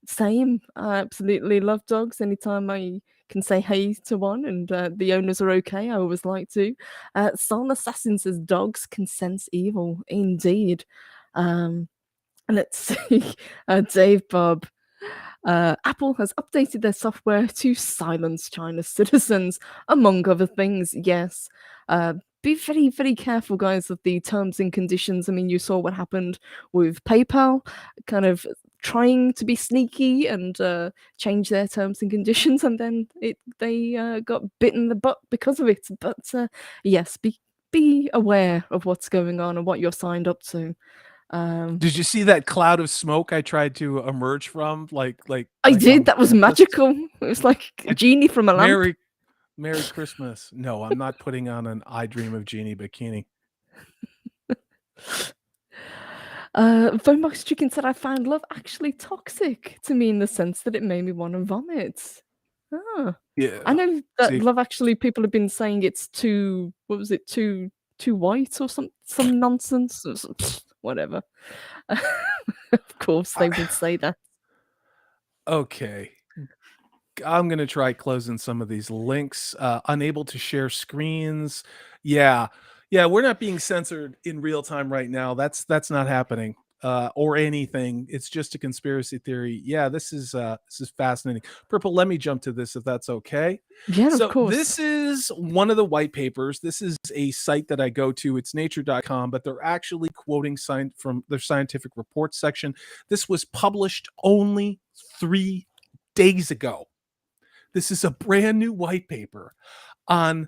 Same. I absolutely love dogs. Anytime I can say hey to one and the owners are okay, I always like to. Soul Assassin says, dogs can sense evil. Indeed. Um, let's see. Dave Bob. Apple has updated their software to silence China's citizens, among other things. Yes. Be very, very careful, guys, of the terms and conditions. I mean, you saw what happened with PayPal, kind of trying to be sneaky and change their terms and conditions, and then they got bitten in the butt because of it. But yes, be aware of what's going on and what you're signed up to. Um, Did you see that cloud of smoke I tried to emerge from, I like did. on That was purpose? magical. It was like a It genie from a lamp. Merry Christmas. No, I'm not putting on an I Dream of Jeannie bikini. Vomox Chicken said, I found love actually toxic to me in the sense that it made me want to vomit. Ah. I Yeah. know that See, love actually people have been saying it's too, what was it, too white or some nonsense. Or whatever. Of course they I would say that. okay. I'm gonna try closing some of these links. Unable to share screens. Yeah, yeah, we're not being censored in real time right now. That's not happening, or anything. It's just a conspiracy theory. Yeah, this is fascinating. Purple, let me jump to this if that's okay. Yeah, of So course. this is one of the white papers. This is a site that I go to. It's nature.com, but they're actually quoting from their scientific reports section. This was published only 3 days ago. This is a brand new white paper on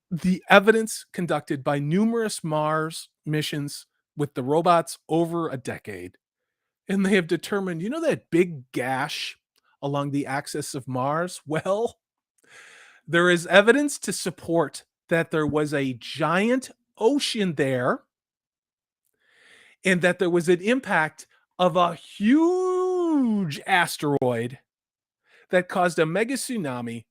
the evidence conducted by numerous Mars missions with the robots over a decade. And they have determined, you know, that big gash along the axis of Mars? Well, there is evidence to support that there was a giant ocean there and that there was an impact of a huge asteroid that caused a mega tsunami,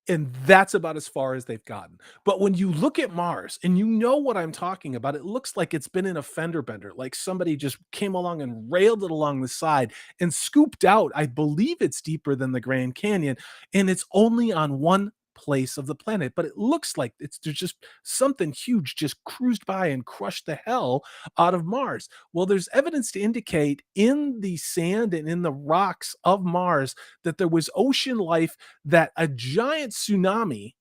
and that's about as far as they've gotten. But when you look at Mars and you know what I'm talking about, it looks like it's been in a fender bender, like somebody just came along and railed it along the side and scooped out. I believe it's deeper than the Grand Canyon, and it's only on one place of the planet, but it looks like there's just something huge just cruised by and crushed the hell out of Mars. Well, there's evidence to indicate in the sand and in the rocks of Mars that there was ocean life, that a giant tsunami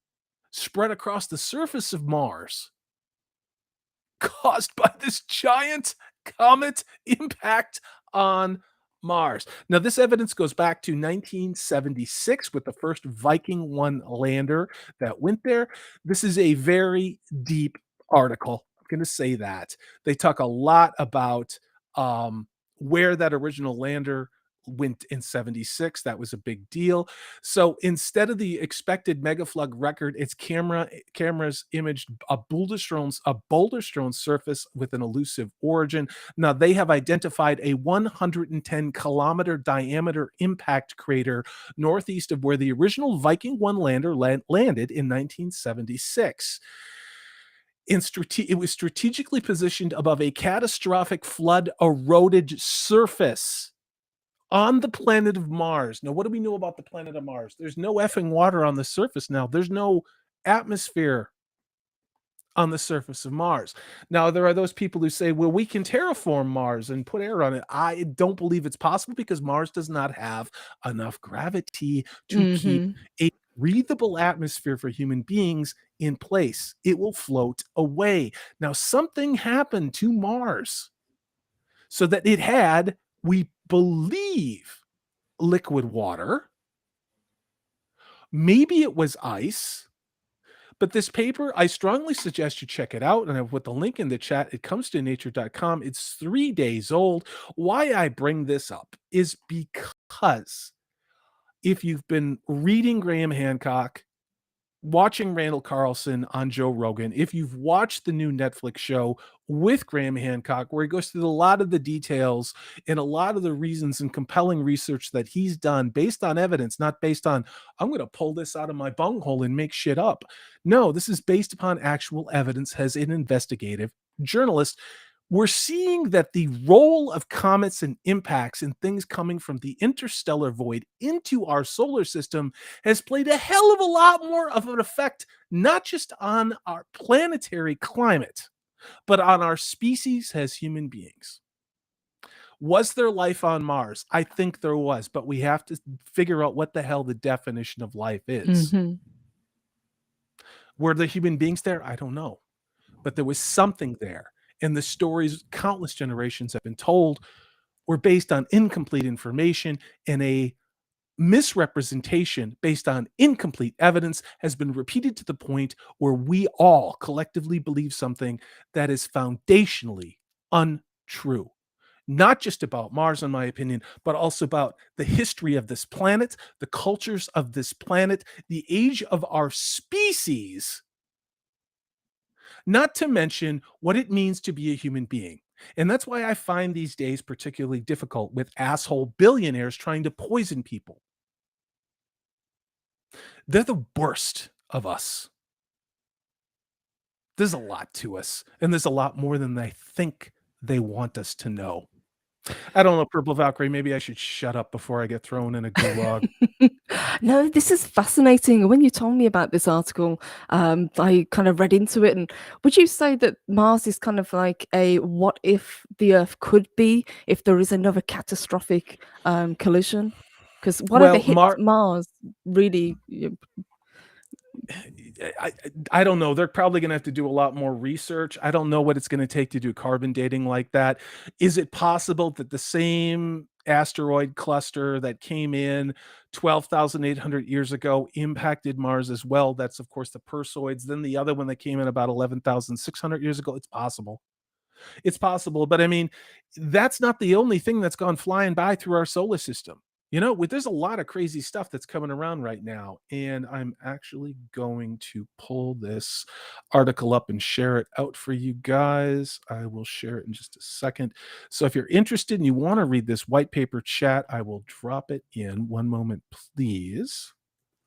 spread across the surface of Mars caused by this giant comet impact on Mars. Now, this evidence goes back to 1976 with the first Viking 1 lander that went there. This is a very deep article. I'm going to say that. They talk a lot about um, where that original lander went in 76. That was a big deal. So instead of the expected megaflug record, its cameras imaged a boulder strewn surface with an elusive origin. Now they have identified a 110-kilometer diameter impact crater northeast of where the original Viking 1 lander landed in 1976. It was strategically positioned above a catastrophic flood eroded surface on the planet of Mars. Now, what do we know about the planet of Mars? There's no effing water on the surface now. There's no atmosphere on the surface of Mars. Now, there are those people who say, well, we can terraform Mars and put air on it. I don't believe it's possible because Mars does not have enough gravity to keep Mhm. a breathable atmosphere for human beings in place. It will float away. Now, something happened to Mars so that it had, we believe, liquid water. Maybe it was ice. But this paper, I strongly suggest you check it out. And I put the link in the chat. It comes to nature.com. It's 3 days old. Why I bring this up is because if you've been reading Graham Hancock, watching Randall Carlson on Joe Rogan, if you've watched the new Netflix show with Graham Hancock, where he goes through a lot of the details and a lot of the reasons and compelling research that he's done based on evidence, not based on, I'm going to pull this out of my bunghole and make shit up. No, this is based upon actual evidence as an investigative journalist. We're seeing that the role of comets and impacts and things coming from the interstellar void into our solar system has played a hell of a lot more of an effect, not just on our planetary climate, but on our species as human beings. Was there life on Mars? I think there was, but we have to figure out what the hell the definition of life is. Mhm. Were the human beings there? I don't know. But there was something there. And the stories countless generations have been told were based on incomplete information, and a misrepresentation based on incomplete evidence has been repeated to the point where we all collectively believe something that is foundationally untrue. true. Not just about Mars, in my opinion, but also about the history of this planet, the cultures of this planet, the age of our species, not to mention what it means to be a human being. And that's why I find these days particularly difficult with asshole billionaires trying to poison people. They're the worst of us. There's a lot to us, and there's a lot more than they think they want us to know. I don't know, Purple Valkyrie, maybe I should shut up before I get thrown in a gulag. No, this is fascinating. When you told me about this article, I kind of read into it. And would you say that Mars is kind of like a what if the Earth could be if there is another catastrophic collision? Because whatever Well, hits Mars really. I don't know. They're probably gonna have to do a lot more research. I don't know what it's gonna take to do carbon dating like that. Is it possible that the same asteroid cluster that came in 12,800 years ago impacted Mars as well? That's, of course, the Perseids. Then the other one that came in about 11,600 years ago. It's possible. It's possible, but I mean, that's not the only thing that's gone flying by through our solar system. There's a lot of crazy stuff that's coming around right now, and I'm actually going to pull this article up and share it out for you guys. I will share it in just a second. So if you're interested and you want to read this white paper chat, I will drop it in. One moment, please.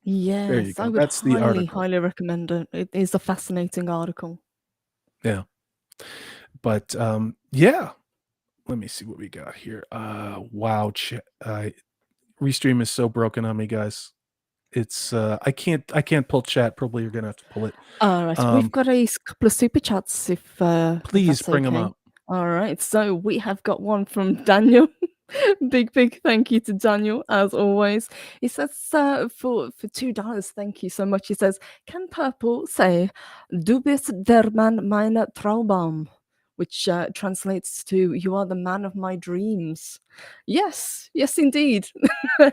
There you Yes, I go. would That's the highly, article. highly recommend it. It is a fascinating article. Yeah. But yeah, let me see what we got here. Wow, Restream is so broken on me, guys. It's I can't pull chat. Probably you're gonna have to pull it. All right, we've got couple of super chats if Please that's bring them okay. up. All right, so we have got one from Daniel. Big thank you to Daniel as always. He says for $2, thank you so much. He says, "Can Purple say Du bist der Mann meiner Traumbaum?" Which translates to "You are the man of my dreams." Yes, indeed.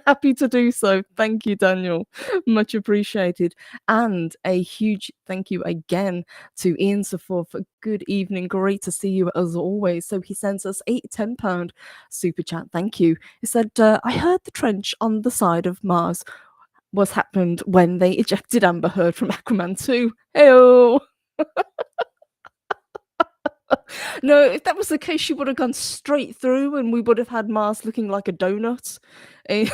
Happy to do so. Thank you, Daniel. Much appreciated. And a huge thank you again to Ian Safor for good evening. Great to see you as always. So he sends us a £10 super chat. Thank you. He said, I heard the trench on the side of Mars was happened when they ejected Amber Heard from Aquaman 2. Heyo! No, if that was the case, she would have gone straight through and we would have had Mars looking like a donut. Eh,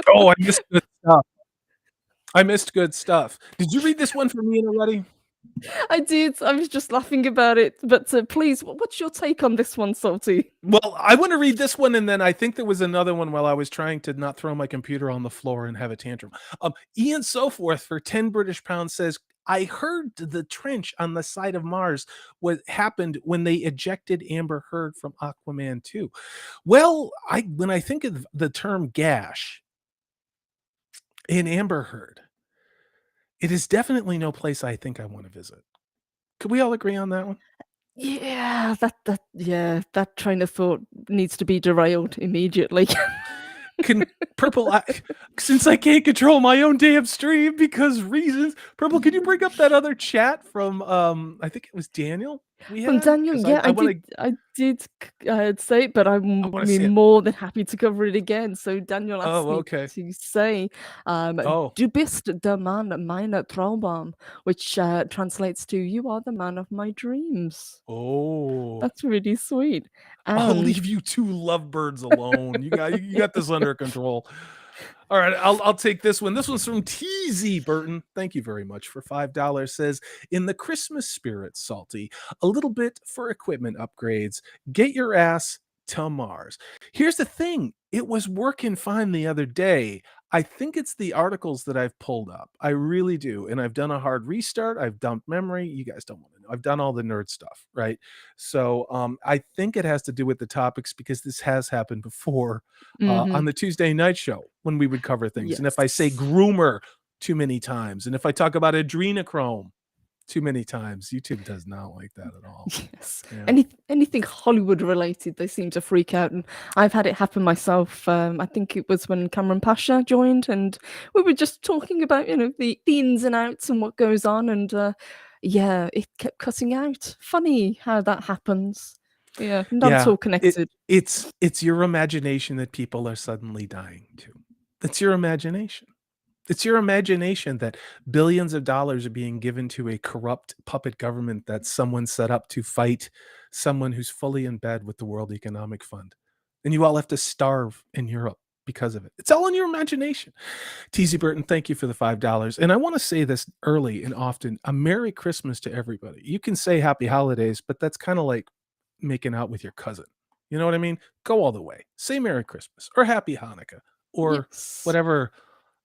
Oh, I missed good stuff. I missed good stuff. Did you read this one for me already? I did. I was just laughing about it. But please, what's your take on this one, Salty? Well, I want to read this one, and then I think there was another one while I was trying to not throw my computer on the floor and have a tantrum. Ian Soforth for 10 British pounds says, I heard the trench on the side of Mars what happened when they ejected Amber Heard from Aquaman 2. Well, when I think of the term gash in Amber Heard, it is definitely no place I think I want to visit. Could we all agree on that one? Yeah, that train of thought needs to be derailed immediately. Can Purple, since I can't control my own damn stream because reasons, Purple, can you bring up that other chat from I think it was Daniel we From had? Daniel, Because yeah, I want to I did say it, but I I'm want to see it. more than happy to cover it again. So Daniel asked Oh, me okay. to say, Oh, "Du bist der Mann meiner Traumbaum," which translates to "You are the man of my dreams." oh. That's really sweet. I'll And leave you two lovebirds alone. You got this under control. All right, I'll take this one. This one's from TZ Burton. Thank you very much for $5. Says, in the Christmas spirit, Salty, a little bit for equipment upgrades. Get your ass to Mars. Here's the thing. It was working fine the other day. I think it's the articles that I've pulled up. I really do. And I've done a hard restart. I've dumped memory. You guys don't want to know. I've done all the nerd stuff, right? So I think it has to do with the topics because this has happened before on mhm, the Tuesday night show when we would cover things. And if I say yes. groomer too many times, and if I talk about adrenochrome too many times, YouTube does not like that at all. Yes. Yeah. Anything Hollywood related, they seem to freak out, and I've had it happen myself. I think it was when Cameron Pasha joined, and we were just talking about the ins and outs and what goes on, and yeah, it kept cutting out. Funny how that happens. Yeah, not at Yeah, all connected. it's your imagination that people are suddenly dying to. It's your imagination. It's your imagination that billions of dollars are being given to a corrupt puppet government that someone set up to fight someone who's fully in bed with the World Economic Fund. And you all have to starve in Europe because of it. It's all in your imagination. TZ Burton, thank you for the $5. And I want to say this early and often, a Merry Christmas to everybody. You can say Happy Holidays, but that's kind of like making out with your cousin. You know what I mean? Go all the way. Say Merry Christmas or Happy Hanukkah or Yes. whatever,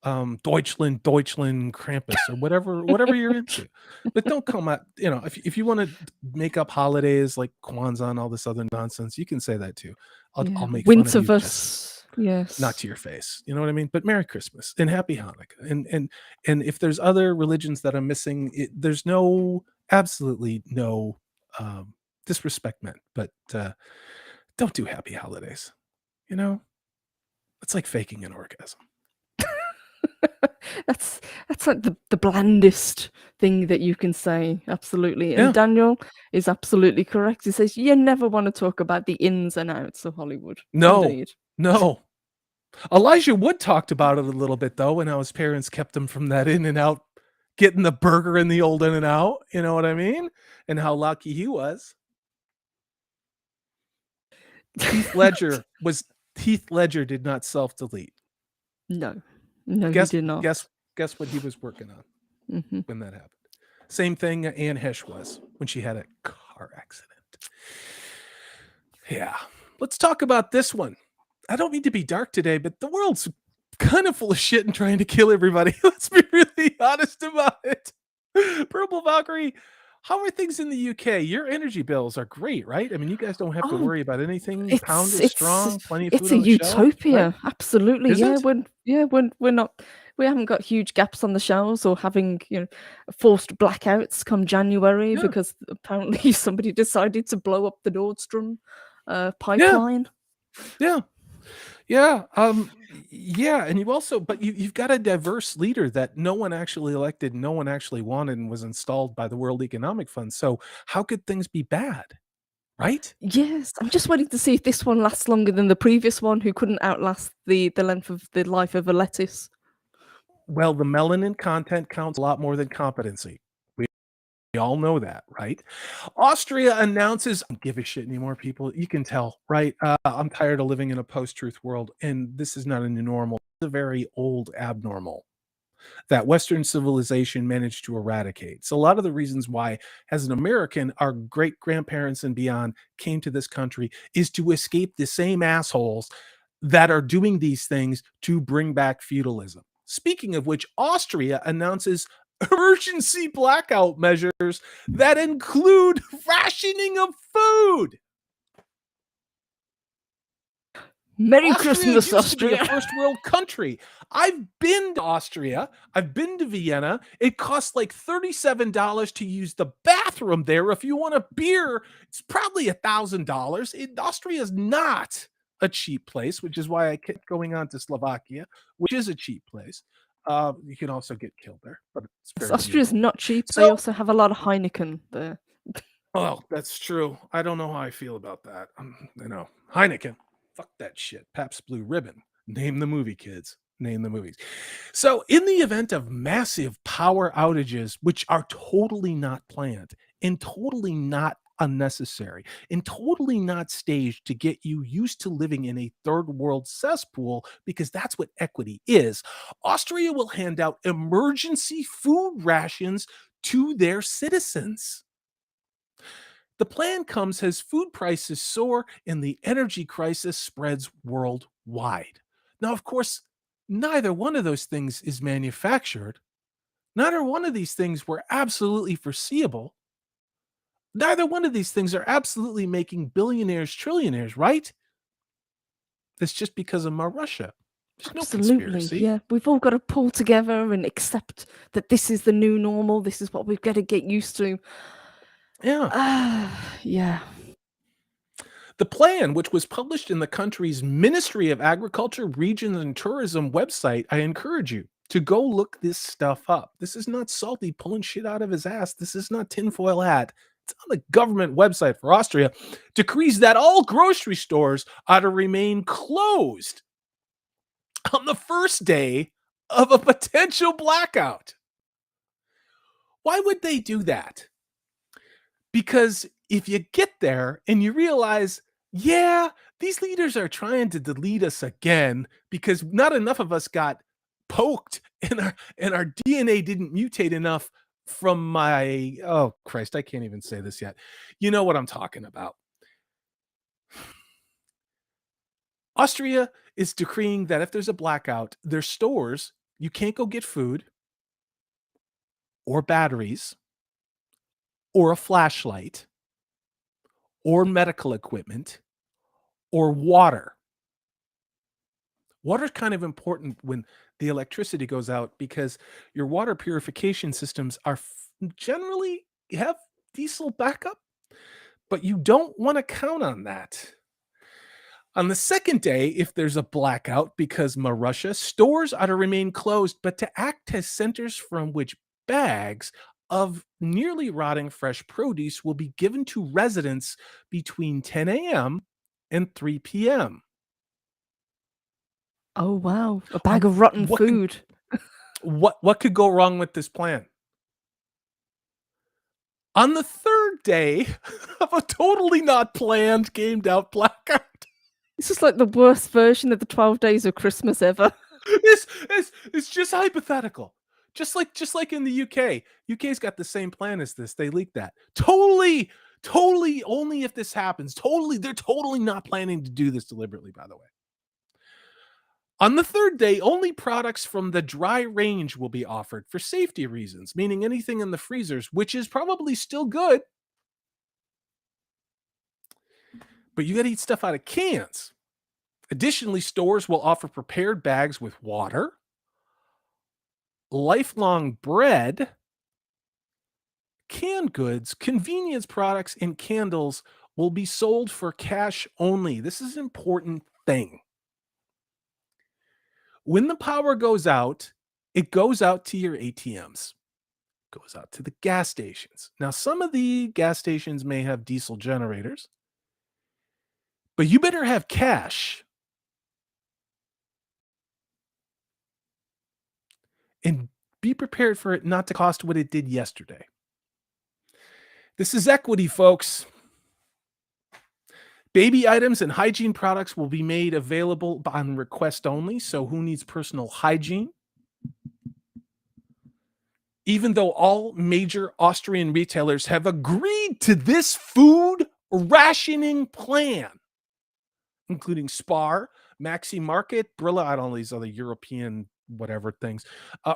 Deutschland, Krampus, or whatever you're into. But don't come out, if you want to make up holidays like Kwanzaa and all this other nonsense, you can say that too. Yeah, I'll make fun of you just Winterverse. not Yes. to your face. You know what I mean? But Merry Christmas and Happy Hanukkah. And if there's other religions that I'm missing, there's absolutely no disrespect meant. But don't do Happy Holidays. You know, it's like faking an orgasm. That's like the blandest thing that you can say. Absolutely. And Yeah. Daniel is absolutely correct. He says you never want to talk about the ins and outs of Hollywood. No. Indeed. No. Elijah Wood talked about it a little bit though, and how his parents kept him from that In and Out, getting the burger in the old In and Out. You know what I mean? And how lucky he was. Heath Ledger did not self-delete. No, he did not. Guess what he was working on when that happened. Same thing Anne Hesh was when she had a car accident. Yeah. Let's talk about this one. I don't mean to be dark today, but the world's kind of full of shit and trying to kill everybody. Let's be really honest about it. Purple Valkyrie, how are things in the UK? Your energy bills are great, right? I mean, you guys don't have to Oh, worry about anything. Pound is strong, plenty of it's food a on the shelf, utopia. right? Absolutely. Is Yeah, it? we're not, we haven't got huge gaps on the shelves or having, forced blackouts come January Yeah. because apparently somebody decided to blow up the Nordstrom Yeah. pipeline. Yeah. Yeah. Yeah. And you've got a diverse leader that no one actually elected, no one actually wanted, and was installed by the World Economic Fund. So how could things be bad? Right? Yes, I'm just waiting to see if this one lasts longer than the previous one, who couldn't outlast the length of the life of a lettuce. Well, the melanin content counts a lot more than competency. We all know that, right? Austria announces, I don't give a shit anymore, people. You can tell, right? I'm tired of living in a post-truth world, and this is not a new normal. It's a very old abnormal that Western civilization managed to eradicate. So a lot of the reasons why, as an American, our great-grandparents and beyond came to this country is to escape the same assholes that are doing these things to bring back feudalism. Speaking of which, Austria announces emergency blackout measures that include rationing of food. Merry Austria Christmas, used to be a Austria. first world country. I've been to Austria. I've been to Vienna. It costs like $37 to use the bathroom there. If you want a beer, it's probably $1,000. Austria is not a cheap place, which is why I kept going on to Slovakia, which is a cheap place. You can also get killed there, but it's very Austria's beautiful. not cheap. They So, also have a lot of Heineken there. oh, that's true. I don't know how I feel about that. Heineken. Fuck that shit. Pabst Blue Ribbon. Name the movie, kids. Name the movies. So, in the event of massive power outages, which are totally not planned and totally not unnecessary and totally not staged to get you used to living in a third world cesspool, because that's what equity is, Austria will hand out emergency food rations to their citizens. The plan comes as food prices soar and the energy crisis spreads worldwide. Now, of course, neither one of those things is manufactured. Neither one of these things were absolutely foreseeable. Neither one of these things are absolutely making billionaires trillionaires, right? It's just because of Russia. There's no Absolutely. conspiracy. Yeah. We've all got to pull together and accept that this is the new normal. This is what we've got to get used to. Yeah. Yeah. The plan, which was published in the country's Ministry of Agriculture, Regions, and Tourism website, I encourage you to go look this stuff up. This is not Salty pulling shit out of his ass. This is not tinfoil hat. it's on the government website for Austria, decrees that all grocery stores are to remain closed on the first day of a potential blackout. Why would they do that? Because if you get there and you realize, yeah, these leaders are trying to delete us again because not enough of us got poked and our DNA didn't mutate enough from my, oh Christ, I can't even say this yet. You know what I'm talking about. Austria is decreeing that if there's a blackout, their stores, you can't go get food or batteries or a flashlight or medical equipment or water. Water is kind of important when the electricity goes out because your water purification systems are generally have diesel backup, but you don't want to count on that. On the second day, if there's a blackout because Russia, stores are to remain closed, but to act as centers from which bags of nearly rotting fresh produce will be given to residents between 10 a.m. and 3 p.m. Oh, wow. A bag of rotten What could, food. what could go wrong with this plan? On the third day of a totally not planned, gamed out blackout, This is like the worst version of the 12 Days of Christmas ever. it's just hypothetical. Just like in the UK. UK's got the same plan as this. They leaked that. Totally only if this happens. They're totally not planning to do this deliberately, by the way. On the third day, only products from the dry range will be offered for safety reasons, meaning anything in the freezers, which is probably still good. But you got to eat stuff out of cans. Additionally, stores will offer prepared bags with water, lifelong bread, canned goods, convenience products, and candles will be sold for cash only. This is an important thing. When the power goes out, it goes out to your ATMs, goes out to the gas stations. Now, some of the gas stations may have diesel generators, but you better have cash. And be prepared for it not to cost what it did yesterday. This is equity, folks. Baby items and hygiene products will be made available on request only. So who needs personal hygiene? Even though all major Austrian retailers have agreed to this food rationing plan, including Spar, Maxi Market, Brilla, and all these other European whatever things.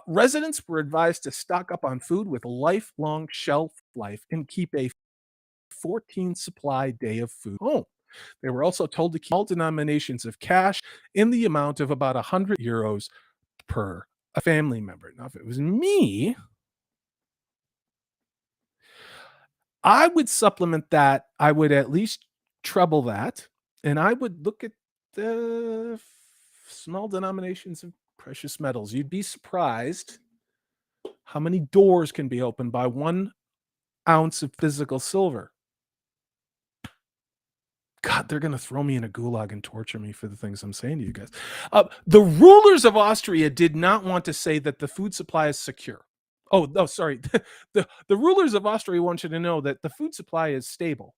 Residents were advised to stock up on food with lifelong shelf life and keep a 14 supply day of food home. They were also told to keep all denominations of cash in the amount of about 100 euros per a family member. Now, if it was me, I would supplement that. I would at least treble that. And I would look at the small denominations of precious metals. You'd be surprised how many doors can be opened by 1 ounce of physical silver. God, they're going to throw me in a gulag and torture me for the things I'm saying to you guys. The rulers of Austria did not want to say that the food supply is secure. Oh, no, sorry. The rulers of Austria want you to know that the food supply is stable,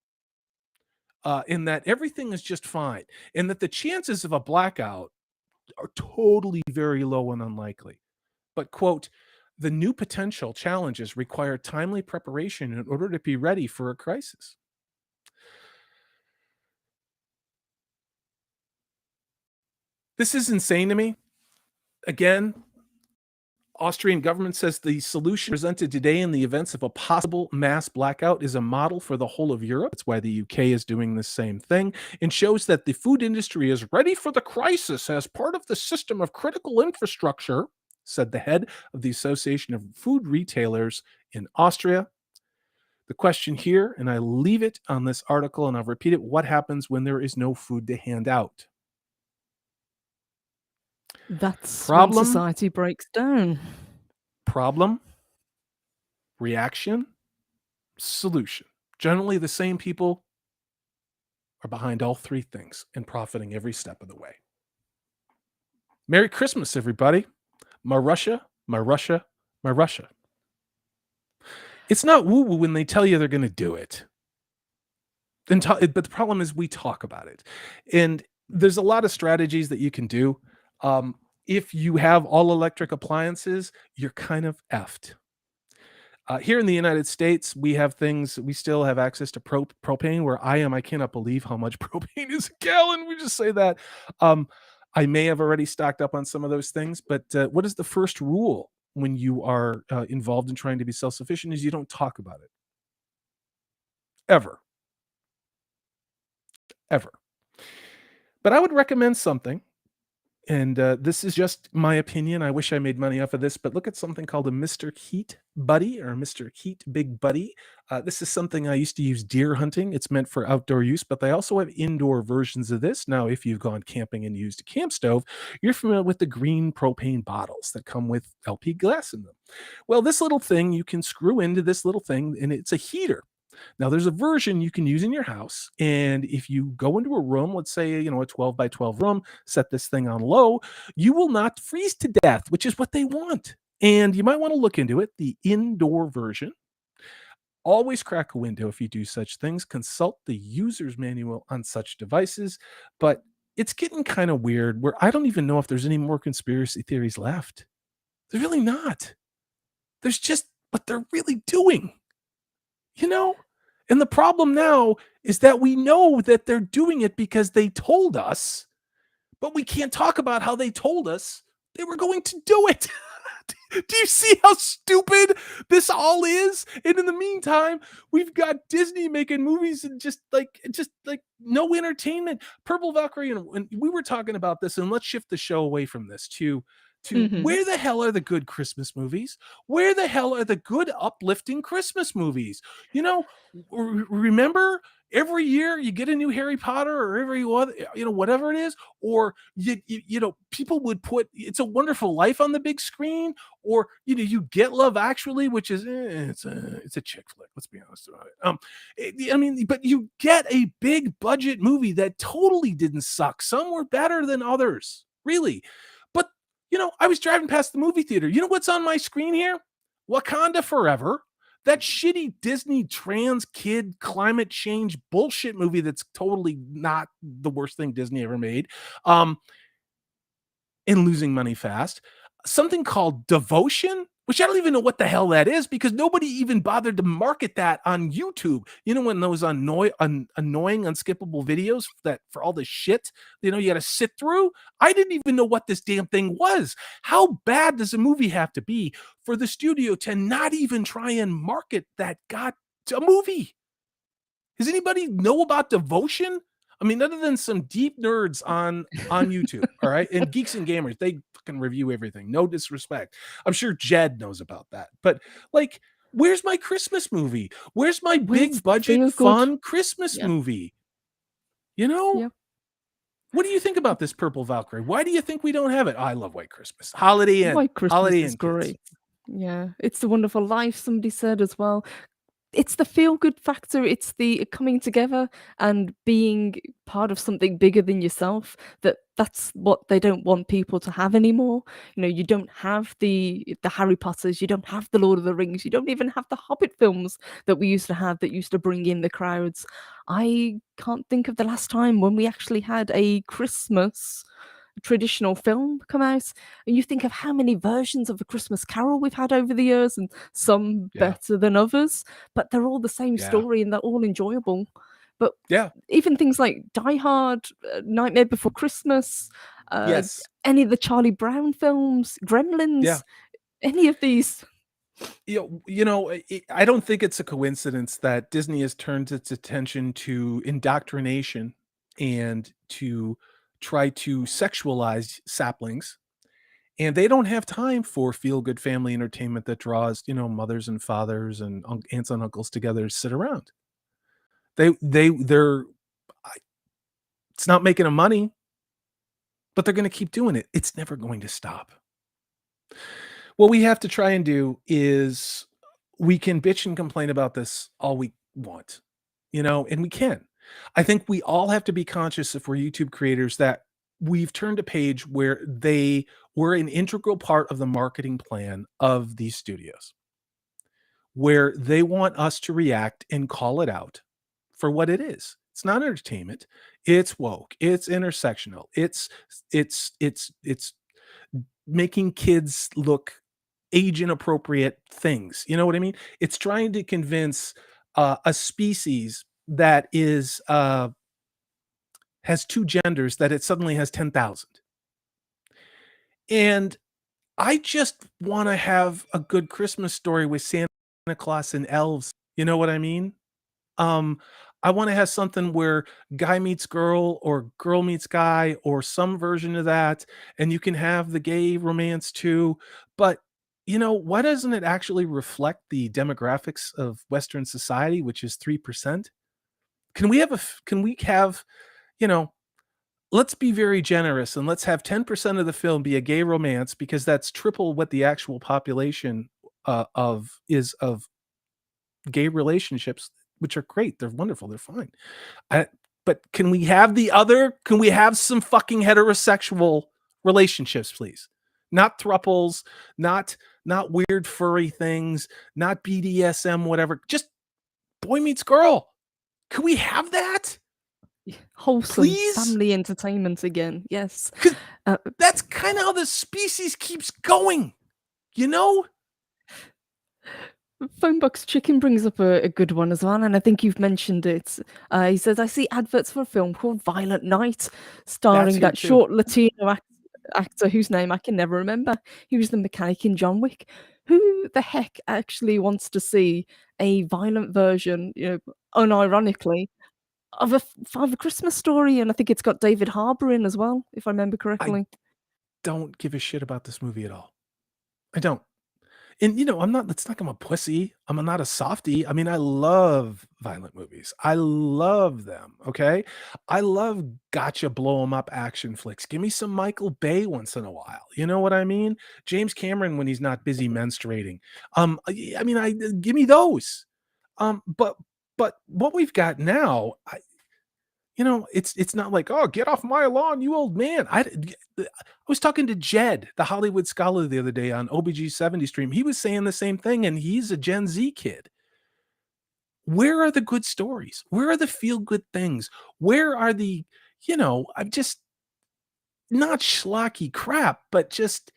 in that everything is just fine, and that the chances of a blackout are totally very low and unlikely. But, quote, the new potential challenges require timely preparation in order to be ready for a crisis. This is insane to me. Again, Austrian government says the solution presented today in the events of a possible mass blackout is a model for the whole of Europe. That's why the UK is doing the same thing, and shows that the food industry is ready for the crisis as part of the system of critical infrastructure, said the head of the Association of Food Retailers in Austria. The question here, and I leave it on this article and I'll repeat it: what happens when there is no food to hand out? That's when Problem, society breaks down. problem, reaction, solution. Generally, the same people are behind all three things and profiting every step of the way. Merry Christmas, everybody. My Russia, my Russia, my Russia. It's not woo woo when they tell you they're going to do it. But the problem is we talk about it. And there's a lot of strategies that you can do. If you have all electric appliances, you're kind of effed. Here in the United States, we still have access to propane where I cannot believe how much propane is a gallon. We just say that. Um, I may have already stocked up on some of those things, but what is the first rule when you are involved in trying to be self sufficient is you don't talk about it. Ever. Ever. But I would recommend something. And this is just my opinion. I wish I made money off of this, but look at something called a Mr. Heat Buddy or Mr. Heat Big Buddy. This is something I used to use deer hunting. It's meant for outdoor use, but they also have indoor versions of this. Now, if you've gone camping and used a camp stove, you're familiar with the green propane bottles that come with LP glass in them. Well, this little thing you can screw into this little thing, and it's a heater. Now, there's a version you can use in your house. And if you go into a room, let's say, a 12 by 12 room, set this thing on low, you will not freeze to death, which is what they want. And you might want to look into it, the indoor version. Always crack a window if you do such things. Consult the user's manual on such devices. But it's getting kind of weird where I don't even know if there's any more conspiracy theories left. There's really not. There's just what they're really doing. And the problem now is that we know that they're doing it because they told us, but we can't talk about how they told us they were going to do it. Do you see how stupid this all is? And in the meantime, we've got Disney making movies and just like no entertainment. Purple Valkyrie, and we were talking about this, and let's shift the show away from this to where the hell are the good Christmas movies? Where the hell are the good uplifting Christmas movies? Remember every year you get a new Harry Potter or every other, whatever it is, or people would put It's a Wonderful Life on the big screen, or you get Love Actually, which is it's a chick flick. Let's be honest about it. But you get a big budget movie that totally didn't suck. Some were better than others, really. But I was driving past the movie theater. You know what's on my screen here? Wakanda Forever. That shitty Disney trans kid climate change bullshit movie that's totally not the worst thing Disney ever made. And losing money fast. Something called Devotion, which I don't even know what the hell that is because nobody even bothered to market that on YouTube. When those annoying, unskippable videos that for all the shit, you got to sit through. I didn't even know what this damn thing was. How bad does a movie have to be for the studio to not even try and market that a movie? Does anybody know about Devotion? Other than some deep nerds on YouTube, all right, and Geeks and Gamers, they fucking review everything. No disrespect. I'm sure Jed knows about that. But where's my Christmas movie? Where's my big budget fun Christmas movie? Yep. What do you think about this Purple Valkyrie? Why do you think we don't have it? I love White Christmas. Holiday Inn. White Christmas Holiday is Inn, great. kids. Yeah, It's a Wonderful Life, somebody said as well. It's the feel-good factor, it's the coming together and being part of something bigger than yourself, that's what they don't want people to have anymore. You don't have the Harry Potters, you don't have the Lord of the Rings, you don't even have the Hobbit films that we used to have that used to bring in the crowds. I can't think of the last time when we actually had a Christmas traditional film come out, and you think of how many versions of A Christmas Carol we've had over the years, and some better than others, but they're all the same story and they're all enjoyable. But even things like Die Hard, Nightmare Before Christmas, Yes. any of the Charlie Brown films, Gremlins, any of these. I don't think it's a coincidence that Disney has turned its attention to indoctrination and to try to sexualize saplings, and they don't have time for feel-good family entertainment that draws mothers and fathers and aunts and uncles together to sit around. They're it's not making them money, but they're going to keep doing it. It's never going to stop. What we have to try and do is we can bitch and complain about this all we want. and we can. I think we all have to be conscious if we're YouTube creators that we've turned a page where they were an integral part of the marketing plan of these studios, where they want us to react and call it out for what it is. It's not entertainment. It's woke. It's intersectional. It's making kids look age inappropriate things. You know what I mean? It's trying to convince a species that is has two genders that it suddenly has 10,000. And I just want to have a good Christmas story with Santa Claus and elves. You know what I mean? Um, I want to have something where guy meets girl or girl meets guy or some version of that, and you can have the gay romance too. But why doesn't it actually reflect the demographics of Western society, which is 3%? Can we have, you know, let's be very generous and let's have 10% of the film be a gay romance because that's triple what the actual population of gay relationships, which are great. They're wonderful. They're fine. I, but can we have some fucking heterosexual relationships, please? Not thruples, not weird furry things, not BDSM, whatever. Just boy meets girl. Can we have that? Wholesome Please? family entertainment again. Yes. Because Uh, that's kind of how the species keeps going, you know? Phonebox Chicken brings up a good one as well, and I think you've mentioned it. He says, I see adverts for a film called Violent Night, That's starring here that too. short Latino actor whose name I can never remember. He was the mechanic in John Wick. Who the heck actually wants to see a violent version, unironically, of a Christmas Story? And I think it's got David Harbour in as well, if I remember I correctly. don't give a shit about this movie at all. I don't. And I'm not it's not I'm a pussy. I'm not a softie. I mean, I love violent movies. I love them, okay? I love gotcha blow 'em up action flicks. Give me some Michael Bay once in a while. You know what I mean? James Cameron when he's not busy menstruating. I mean, give me those. But what we've got now, it's not like, "Oh, get off my lawn, you old man." I was talking to Jed, the Hollywood scholar, the other day on OBG 70 stream. He was saying the same thing, and he's a Gen Z kid. Where are the good stories? Where are the feel good things? Where are I'm just not schlocky crap, but just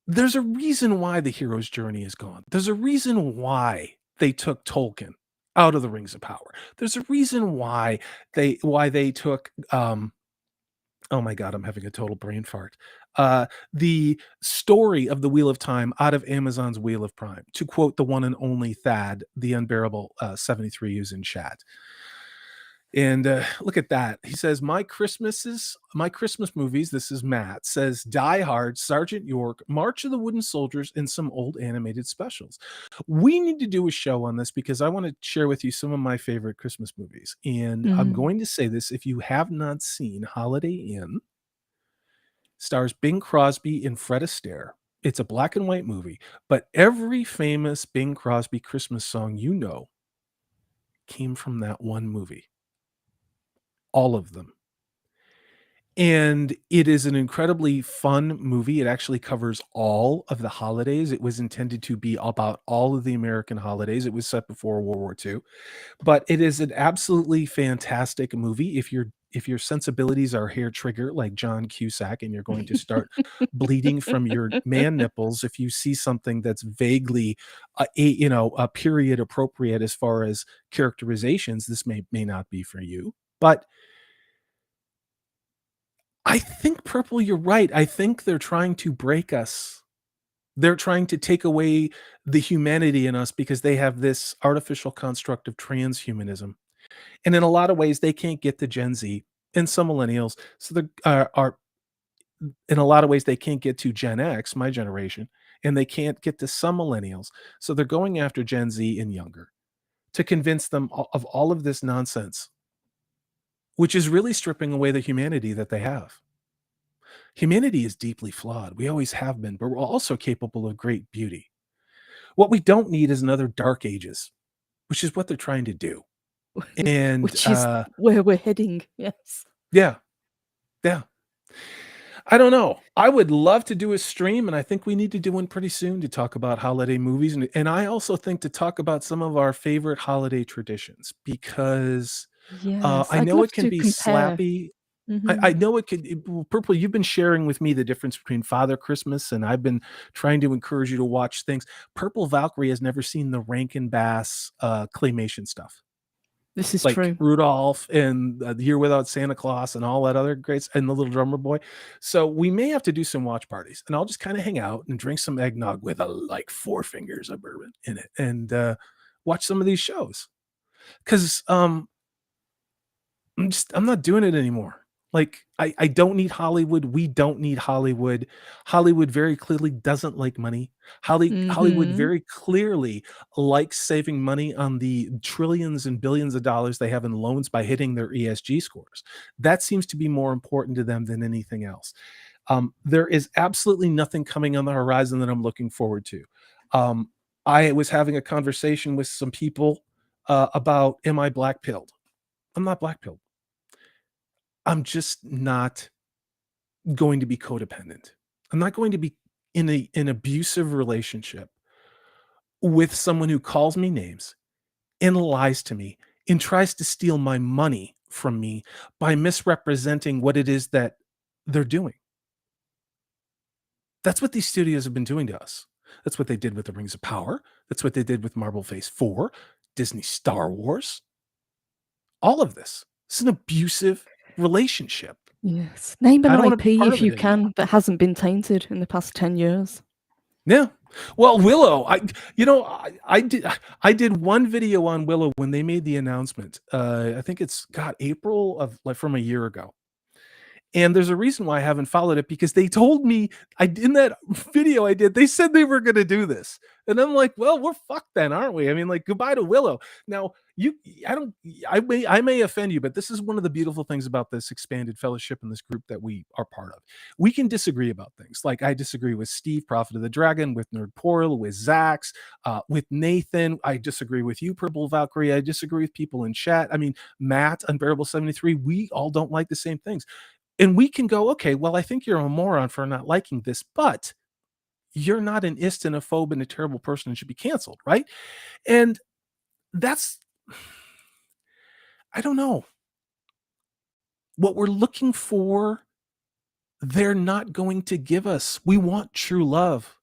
there's a reason why the hero's journey is gone. There's a reason why they took Tolkien out of the Rings of Power. There's a reason why they took oh my god, I'm having a total brain fart. The story of the Wheel of Time out of Amazon's Wheel of Prime, to quote the one and only Thad, the unbearable 73 who's in chat. And look at that. He says, my Christmas movies, this is Matt, says Die Hard, Sergeant York, March of the Wooden Soldiers, and some old animated specials. We need to do a show on this because I want to share with you some of my favorite Christmas movies. And I'm Mm. going to say this, if you have not seen Holiday Inn, stars Bing Crosby and Fred Astaire. It's a black and white movie, but every famous Bing Crosby Christmas song came from that one movie. All of them. And it is an incredibly fun movie. It actually covers all of the holidays. It was intended to be about all of the American holidays. It was set before World War II, but it is an absolutely fantastic movie. If your sensibilities are hair trigger like John Cusack and you're going to start bleeding from your man nipples if you see something that's vaguely a period appropriate as far as characterizations, this may not be for you. But I think Purple, you're right. I think they're trying to break us. They're trying to take away the humanity in us because they have this artificial construct of transhumanism. And in a lot of ways, they can't get to Gen Z and some millennials. So they are in a lot of ways, they can't get to Gen X, my generation, and they can't get to some millennials. So they're going after Gen Z and younger to convince them of all of this nonsense, which is really stripping away the humanity that they have. Humanity is deeply flawed. We always have been, but we're also capable of great beauty. What we don't need is another dark ages, which is what they're trying to do. And which is where we're heading. Yes. yeah, yeah. I don't know. I would love to do a stream, and I think we need to do one pretty soon to talk about holiday movies, and I also think to talk about some of our favorite holiday traditions because Yes, I I'd know love it can to be compare. slappy. I Mhm. know it could. Purple, you've been sharing with me the difference between Father Christmas, and I've been trying to encourage you to watch things. Purple Valkyrie has never seen the Rankin Bass claymation stuff, This is like true. Rudolph and The Year Without Santa Claus and all that other greats and the Little Drummer Boy. So we may have to do some watch parties, and I'll just kind of hang out and drink some eggnog with like 4 fingers of bourbon in it, and watch some of these shows because I'm not doing it anymore. Like I don't need Hollywood. We don't need Hollywood. Hollywood very clearly doesn't like money. Hollywood Mhm. very clearly likes saving money on the trillions and billions of dollars they have in loans by hitting their ESG scores. That seems to be more important to them than anything else. There is absolutely nothing coming on the horizon that I'm looking forward to. Um, I was having a conversation with some people about am I black pilled? I'm not black pilled. I'm just not going to be codependent. I'm not going to be in an abusive relationship with someone who calls me names and lies to me and tries to steal my money from me by misrepresenting what it is that they're doing. That's what these studios have been doing to us. That's what they did with the Rings of Power. That's what they did with Marvel Phase 4, Disney Star Wars. All of this. It's an abusive relationship. Yes. Name an I don't want to be IP part if of it you anymore. can that hasn't been tainted in the past 10 years. Yeah. Well, Willow, I did one video on Willow when they made the announcement. I think it's April of like from a year ago. And there's a reason why I haven't followed it because they told me in that video I did, they said they were going to do this. And I'm like, well, we're fucked then, aren't we? I mean, like goodbye to Willow. Now, I don't I may offend you, but this is one of the beautiful things about this expanded fellowship and this group that we are part of. We can disagree about things. Like I disagree with Steve, Prophet of the Dragon, with Nerd Portal, with Zax, with Nathan. I disagree with you, Purple Valkyrie. I disagree with people in chat. I mean, Matt, Unbearable 73. We all don't like the same things. And we can go, okay, well, I think you're a moron for not liking this, but you're not an ist and a phobe and a terrible person and should be canceled, right? And that's, I don't know. What we're looking for, they're not going to give us. We want true love.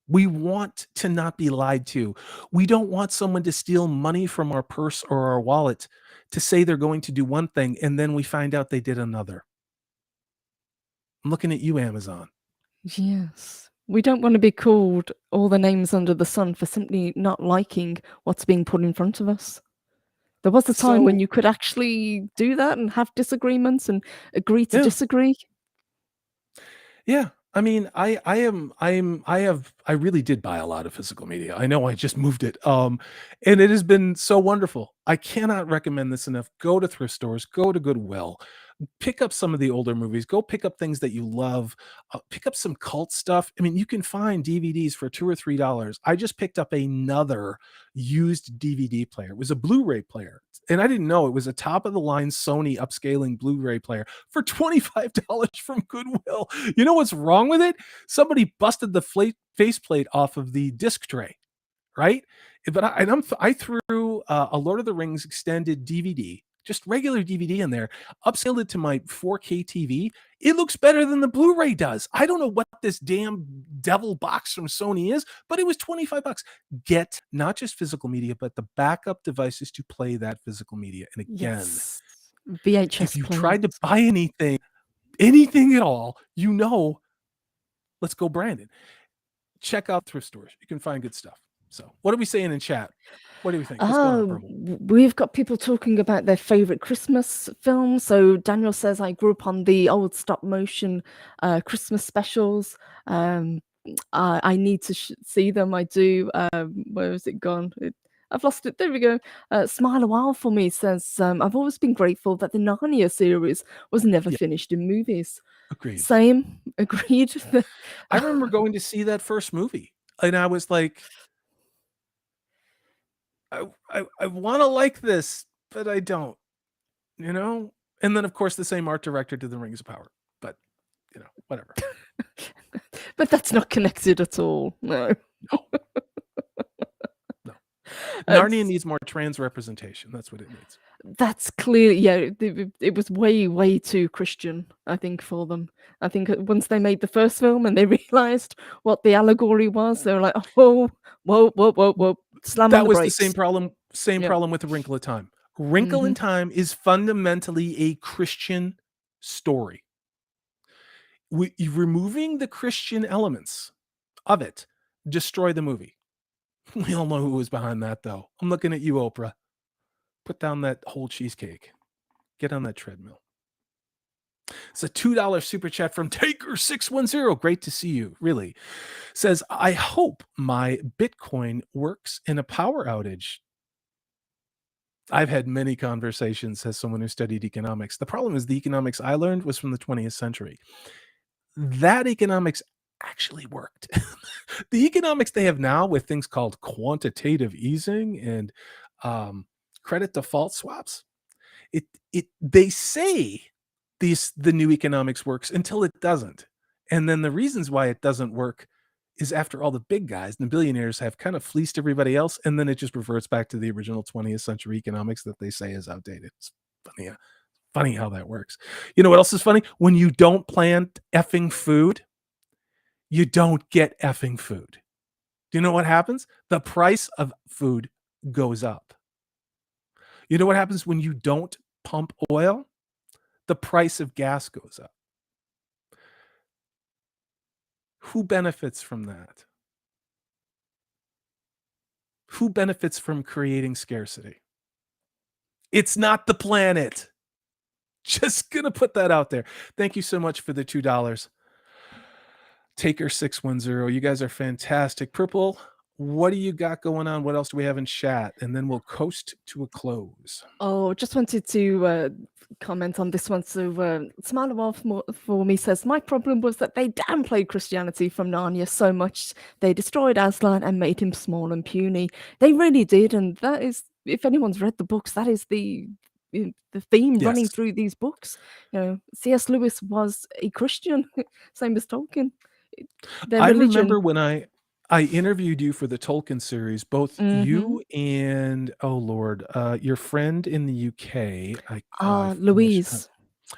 We want to not be lied to. We don't want someone to steal money from our purse or our wallet to say they're going to do one thing and then we find out they did another. I'm looking at you, Amazon. Yes. We don't want to be called all the names under the sun for simply not liking what's being put in front of us. There was a time when So, you could actually do that and have disagreements and agree to yeah. disagree. Yeah. I mean, I really did buy a lot of physical media. I know I just moved it. And it has been so wonderful. I cannot recommend this enough. Go to thrift stores, go to Goodwill, pick up some of the older movies, go pick up things that you love, pick up some cult stuff. I mean, you can find DVDs for $2 or $3. I just picked up another used DVD player. It was a Blu-ray player. And I didn't know it was a top of the line Sony upscaling Blu-ray player for $25 from Goodwill. You know what's wrong with it? Somebody busted the faceplate off of the disc tray, right? But I threw a Lord of the Rings extended DVD, just regular DVD in there, upscaled it to my 4K TV. It looks better than the Blu-ray does. I don't know what this damn devil box from Sony is, but it was $25. Get not just physical media, but the backup devices to play that physical media. And again, Yes. if VHS you tried to players. buy anything at all, let's go, Brandon. Check out thrift stores. You can find good stuff. So, what are we saying in chat? What do we think? What's going on, Purple? We've got people talking about their favorite Christmas films. So Daniel says, I grew up on the old stop motion Christmas specials. I need to see them. I do. Where has it gone? I've lost it. There we go. Smile a While for Me says, I've always been grateful that the Narnia series was never Yeah, finished in movies. agreed. Same, agreed. I remember going to see that first movie, and I was like, I want to like this, but I don't, you know? And then, of course, the same art director did The Rings of Power. But, whatever. But that's not connected at all. No. No. No. Narnia It's- needs more trans representation. That's what it needs. that's clear. Yeah, it was way too Christian, I think, for them. I think once they made the first film and they realized what the allegory was, they were like, oh, whoa, slam on That the was the same brakes. problem Yep. with A Wrinkle in Time. Wrinkle in Hmm. Time is fundamentally a Christian story. Removing the Christian elements of it destroy the movie. We all know who was behind that, though. I'm looking at you, Oprah. Put down that whole cheesecake. Get on that treadmill. It's a $2 super chat from Taker610. Great to see you, really. Says, I hope my Bitcoin works in a power outage. I've had many conversations as someone who studied economics. The problem is the economics I learned was from the 20th century. That economics actually worked. The economics they have now with things called quantitative easing and credit default swaps, they say the new economics works until it doesn't. And then the reasons why it doesn't work is after all the big guys and the billionaires have kind of fleeced everybody else, and then it just reverts back to the original 20th century economics that they say is outdated. It's funny how that works. You know what else is funny? When you don't plant effing food, you don't get effing food. Do you know what happens? The price of food goes up. You know what happens when you don't pump oil? The price of gas goes up. Who benefits from that? Who benefits from creating scarcity? It's not the planet. Just gonna put that out there. Thank you so much for the $2. Taker610. You guys are fantastic. Purple, what do you got going on? What else do we have in chat? And then we'll coast to a close. Oh, just wanted to comment on this one. So, Smiler for me says, my problem was that they downplayed Christianity from Narnia so much. They destroyed Aslan and made him small and puny. They really did. And that is, if anyone's read the books, that is the theme running Yes. through these books. C.S. Lewis was a Christian, same as Tolkien. Their I religion. remember when I interviewed you for the Tolkien series, both you and, oh Lord, your friend in the UK, Louise.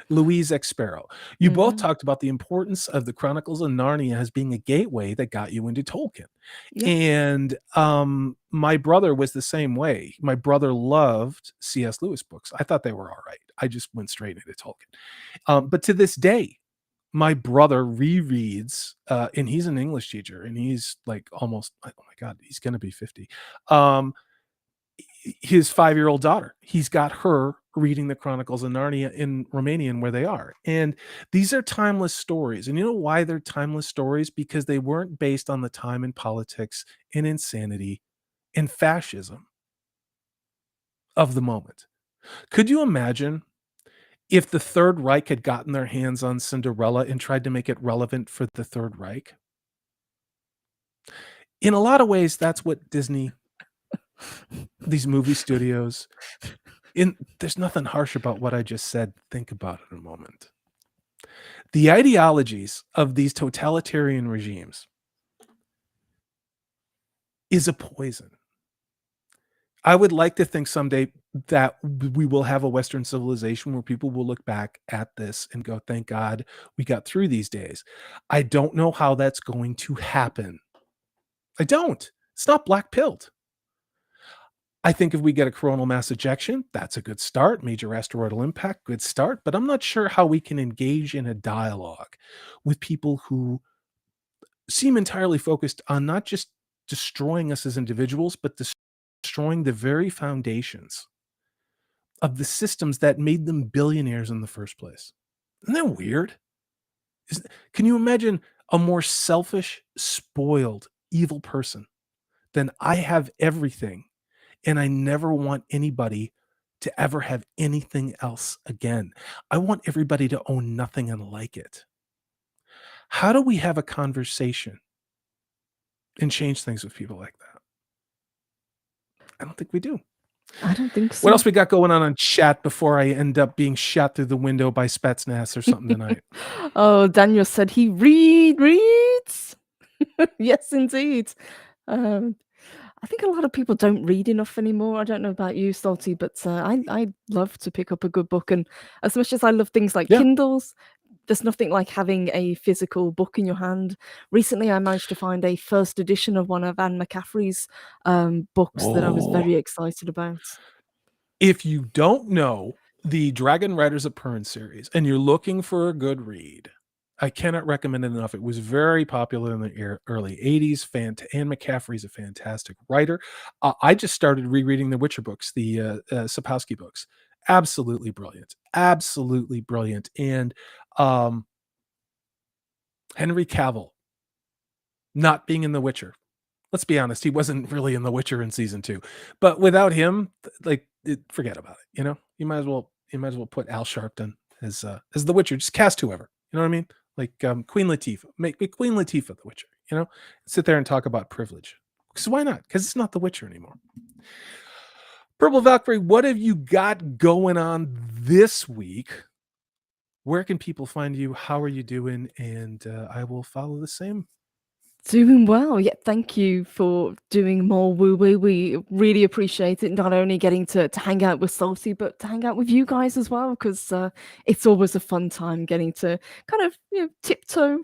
Louise Exparrow. You both Mhm. talked about the importance of the Chronicles of Narnia as being a gateway that got you into Tolkien. Yep. And my brother was the same way. My brother loved C.S. Lewis books. I thought they were all right. I just went straight into Tolkien. But to this day, my brother rereads, and he's an English teacher, and he's like almost, oh my God, he's going to be 50. His 5-year-old daughter, he's got her reading the Chronicles of Narnia in Romanian where they are. And these are timeless stories. And you know why they're timeless stories? Because they weren't based on the time and politics and insanity and fascism of the moment. Could you imagine if the Third Reich had gotten their hands on Cinderella and tried to make it relevant for the Third Reich? In a lot of ways, that's what Disney, these movie studios, there's nothing harsh about what I just said. Think about it a moment. The ideologies of these totalitarian regimes is a poison. I would like to think someday that we will have a Western civilization where people will look back at this and go, thank God we got through these days. I don't know how that's going to happen. I don't. It's not black pilled. I think if we get a coronal mass ejection, that's a good start. Major asteroidal impact, good start. But I'm not sure how we can engage in a dialogue with people who seem entirely focused on not just destroying us as individuals, but destroying the very foundations of the systems that made them billionaires in the first place. Isn't that weird? Can you imagine a more selfish, spoiled, evil person than I have everything and I never want anybody to ever have anything else again? I want everybody to own nothing and like it. How do we have a conversation and change things with people like that? I don't think we do. I don't think What so. else we got going on chat before I end up being shot through the window by Spetsnaz or something tonight? Oh, Daniel said he reads. Yes, indeed. Um, I think a lot of people don't read enough anymore. I don't know about you, Salty, but I love to pick up a good book, and as much as I love things like Yeah. Kindles, there's nothing like having a physical book in your hand. Recently, I managed to find a first edition of one of Anne McCaffrey's books that I was Oh. very excited about. If you don't know the Dragon Riders of Pern series and you're looking for a good read, I cannot recommend it enough. It was very popular in the early 80s. Anne McCaffrey's a fantastic writer. I just started rereading the Witcher books, the Sapkowski books. Absolutely brilliant. Absolutely brilliant. And Henry Cavill not being in The Witcher. Let's be honest, he wasn't really in The Witcher in season 2. But without him, forget about it, you know? You might as well put Al Sharpton as The Witcher. Just cast whoever. You know what I mean? Like Queen Latifah. Make Queen Latifah The Witcher, you know? Sit there and talk about privilege. Because why not? Because it's not The Witcher anymore. Purple Valkyrie, what have you got going on this week? Where can people find you? How are you doing? And I will follow the same. Doing well. Yeah, thank you for doing more woo woo. We really appreciate it. Not only getting to hang out with Salty, but to hang out with you guys as well, because it's always a fun time getting to kind of tiptoe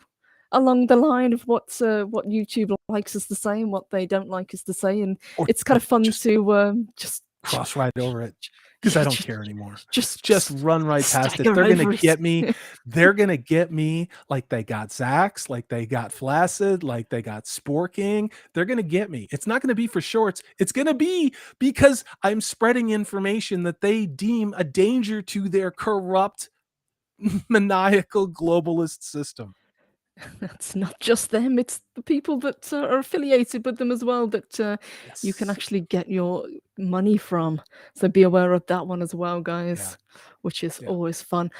along the line of what YouTube likes us to say and what they don't like us to say, and Or it's kind of fun just to just cross right over it. Because I don't care anymore. Just just run right past it. stagger They're gonna over get it. me. They're gonna get me like they got Zax, like they got Flaccid, like they got Sporking. They're gonna get me. It's not gonna be for shorts. It's gonna be because I'm spreading information that they deem a danger to their corrupt, maniacal globalist system. That's not just them, it's the people that are affiliated with them as well that you can Yes. actually get your money from. So be aware of that one as well, Yeah. guys, which is Yeah. always fun.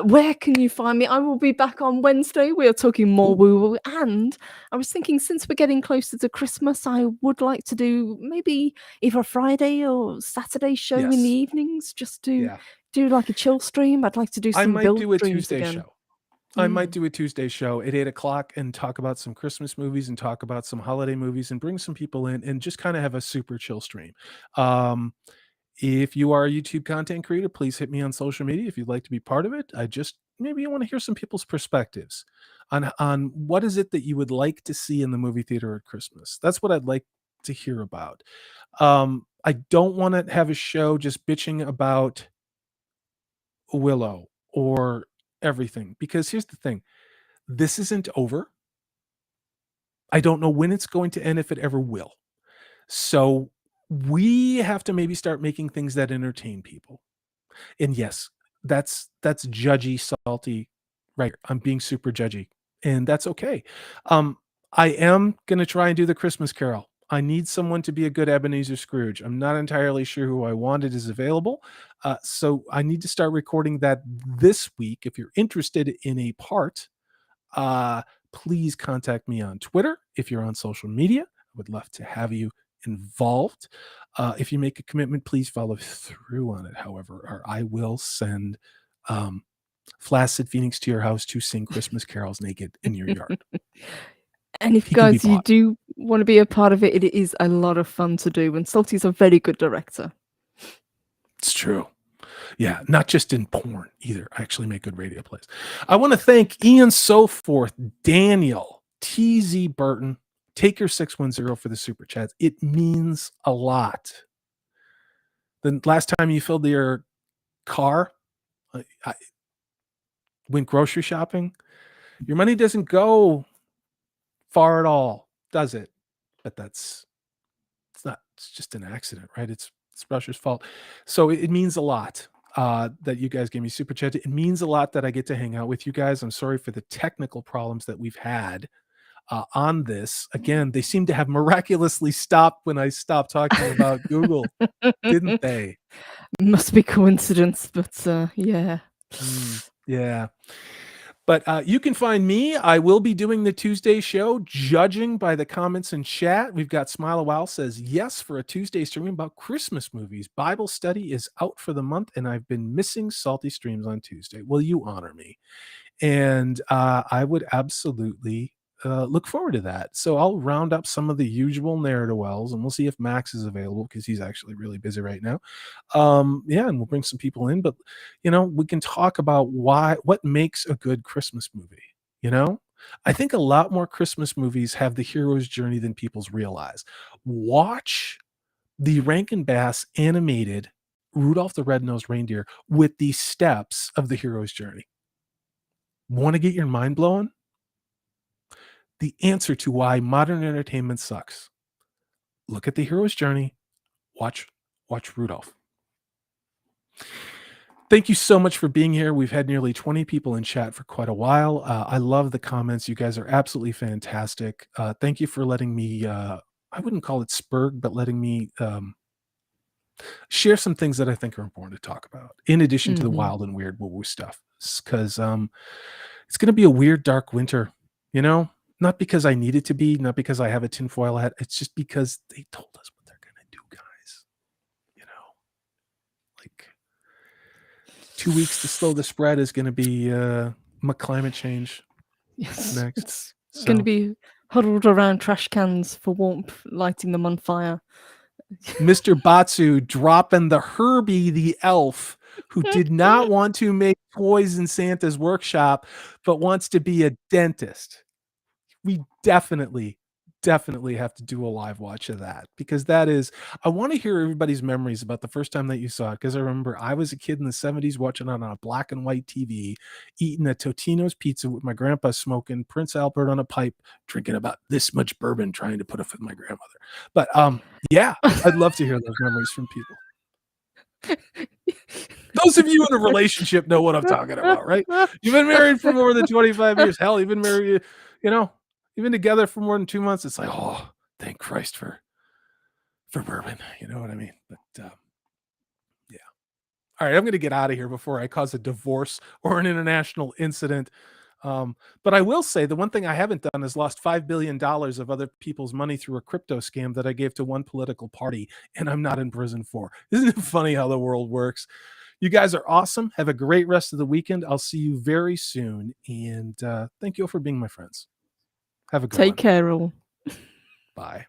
Where can you find me? I will be back on Wednesday. We are talking more Ooh, woo woo. And I was thinking, since we're getting closer to Christmas, I would like to do maybe either a Friday or Saturday show in the yes. evenings just to Yeah. do like a chill stream. I'd like to do I some might build do a streams Tuesday again. show. I might Mm. do a Tuesday show at 8 o'clock and talk about some Christmas movies and talk about some holiday movies and bring some people in and just kind of have a super chill stream. Um, if you are a YouTube content creator, please hit me on social media if you'd like to be part of it. Maybe you want to hear some people's perspectives on what is it that you would like to see in the movie theater at Christmas. That's what I'd like to hear about. I don't want to have a show just bitching about Willow or everything because here's the thing. This isn't over. I don't know when it's going to end, if it ever will. So we have to maybe start making things that entertain people. And yes, that's judgy, salty, right? I'm being super judgy, and that's okay. Um, I am gonna try and do the Christmas Carol. I need someone to be a good Ebenezer Scrooge. I'm not entirely sure who I wanted is available, so I need to start recording that this week. If you're interested in a part, uh, please contact me on Twitter. If you're on social media, I would love to have you involved. If you make a commitment, please follow through on it, however, or I will send Flaccid Phoenix to your house to sing Christmas carols naked in your yard. And if He can be guys, you bought. do want to be a part of it, it is a lot of fun to do. And Salty's a very good director. It's true. Yeah, not just in porn either. I actually make good radio plays. I want to thank Ian Soforth, Daniel, TZ Burton, Taker 610 for the super chats. It means a lot. The last time you filled your car, I went grocery shopping, your money doesn't go far at all, does it? But it's just an accident, right? It's Russia's fault. So it means a lot that you guys gave me super chat. It means a lot that I get to hang out with you guys. I'm sorry for the technical problems that we've had on this. Again, they seem to have miraculously stopped when I stopped talking about Google, didn't they? Must be coincidence, but yeah. Yeah. But you can find me. I will be doing the Tuesday show, judging by the comments in chat. We've got Smile a While says, yes, for a Tuesday stream about Christmas movies. Bible study is out for the month, and I've been missing salty streams on Tuesday. Will you honor me? And I would absolutely look forward to that. So I'll round up some of the usual Ne'er-do-wells, and we'll see if Max is available because he's actually really busy right now. Yeah, and we'll bring some people in, but we can talk about what makes a good Christmas movie. I think a lot more Christmas movies have the hero's journey than people realize. Watch the Rankin Bass animated Rudolph the Red-Nosed Reindeer with the steps of the hero's journey. Want to get your mind blown? The answer to why modern entertainment sucks. Look at the hero's journey. Watch Rudolph. Thank you so much for being here. We've had nearly 20 people in chat for quite a while. I love the comments. You guys are absolutely fantastic. Thank you for letting me, I wouldn't call it spurg, but letting me share some things that I think are important to talk about, in addition to the wild and weird woo-woo stuff. Because it's going to be a weird, dark winter, not because I need it to be, not because I have a tinfoil hat. It's just because they told us what they're going to do, guys. 2 weeks to slow the spread is going to be climate change. Yes, next. It's going to be huddled around trash cans for warmth, lighting them on fire. Mr. Batsu dropping the Herbie the elf who did not want to make toys in Santa's workshop, but wants to be a dentist. We definitely have to do a live watch of that, because I want to hear everybody's memories about the first time that you saw it. Because I remember I was a kid in the 70s watching it on a black and white TV, eating a Totino's pizza with my grandpa, smoking Prince Albert on a pipe, drinking about this much bourbon, trying to put up with my grandmother. But yeah, I'd love to hear those memories from people. Those of you in a relationship know what I'm talking about, right? You've been married for more than 25 years. Hell, you've been married, you've been together for more than 2 months. It's like, oh, thank Christ for bourbon. You know what I mean? But yeah. All right, I'm going to get out of here before I cause a divorce or an international incident. But I will say the one thing I haven't done is lost $5 billion of other people's money through a crypto scam that I gave to one political party, and I'm not in prison for. Isn't it funny how the world works? You guys are awesome. Have a great rest of the weekend. I'll see you very soon. And thank you all for being my friends. Have a good one. Take care, all. Bye.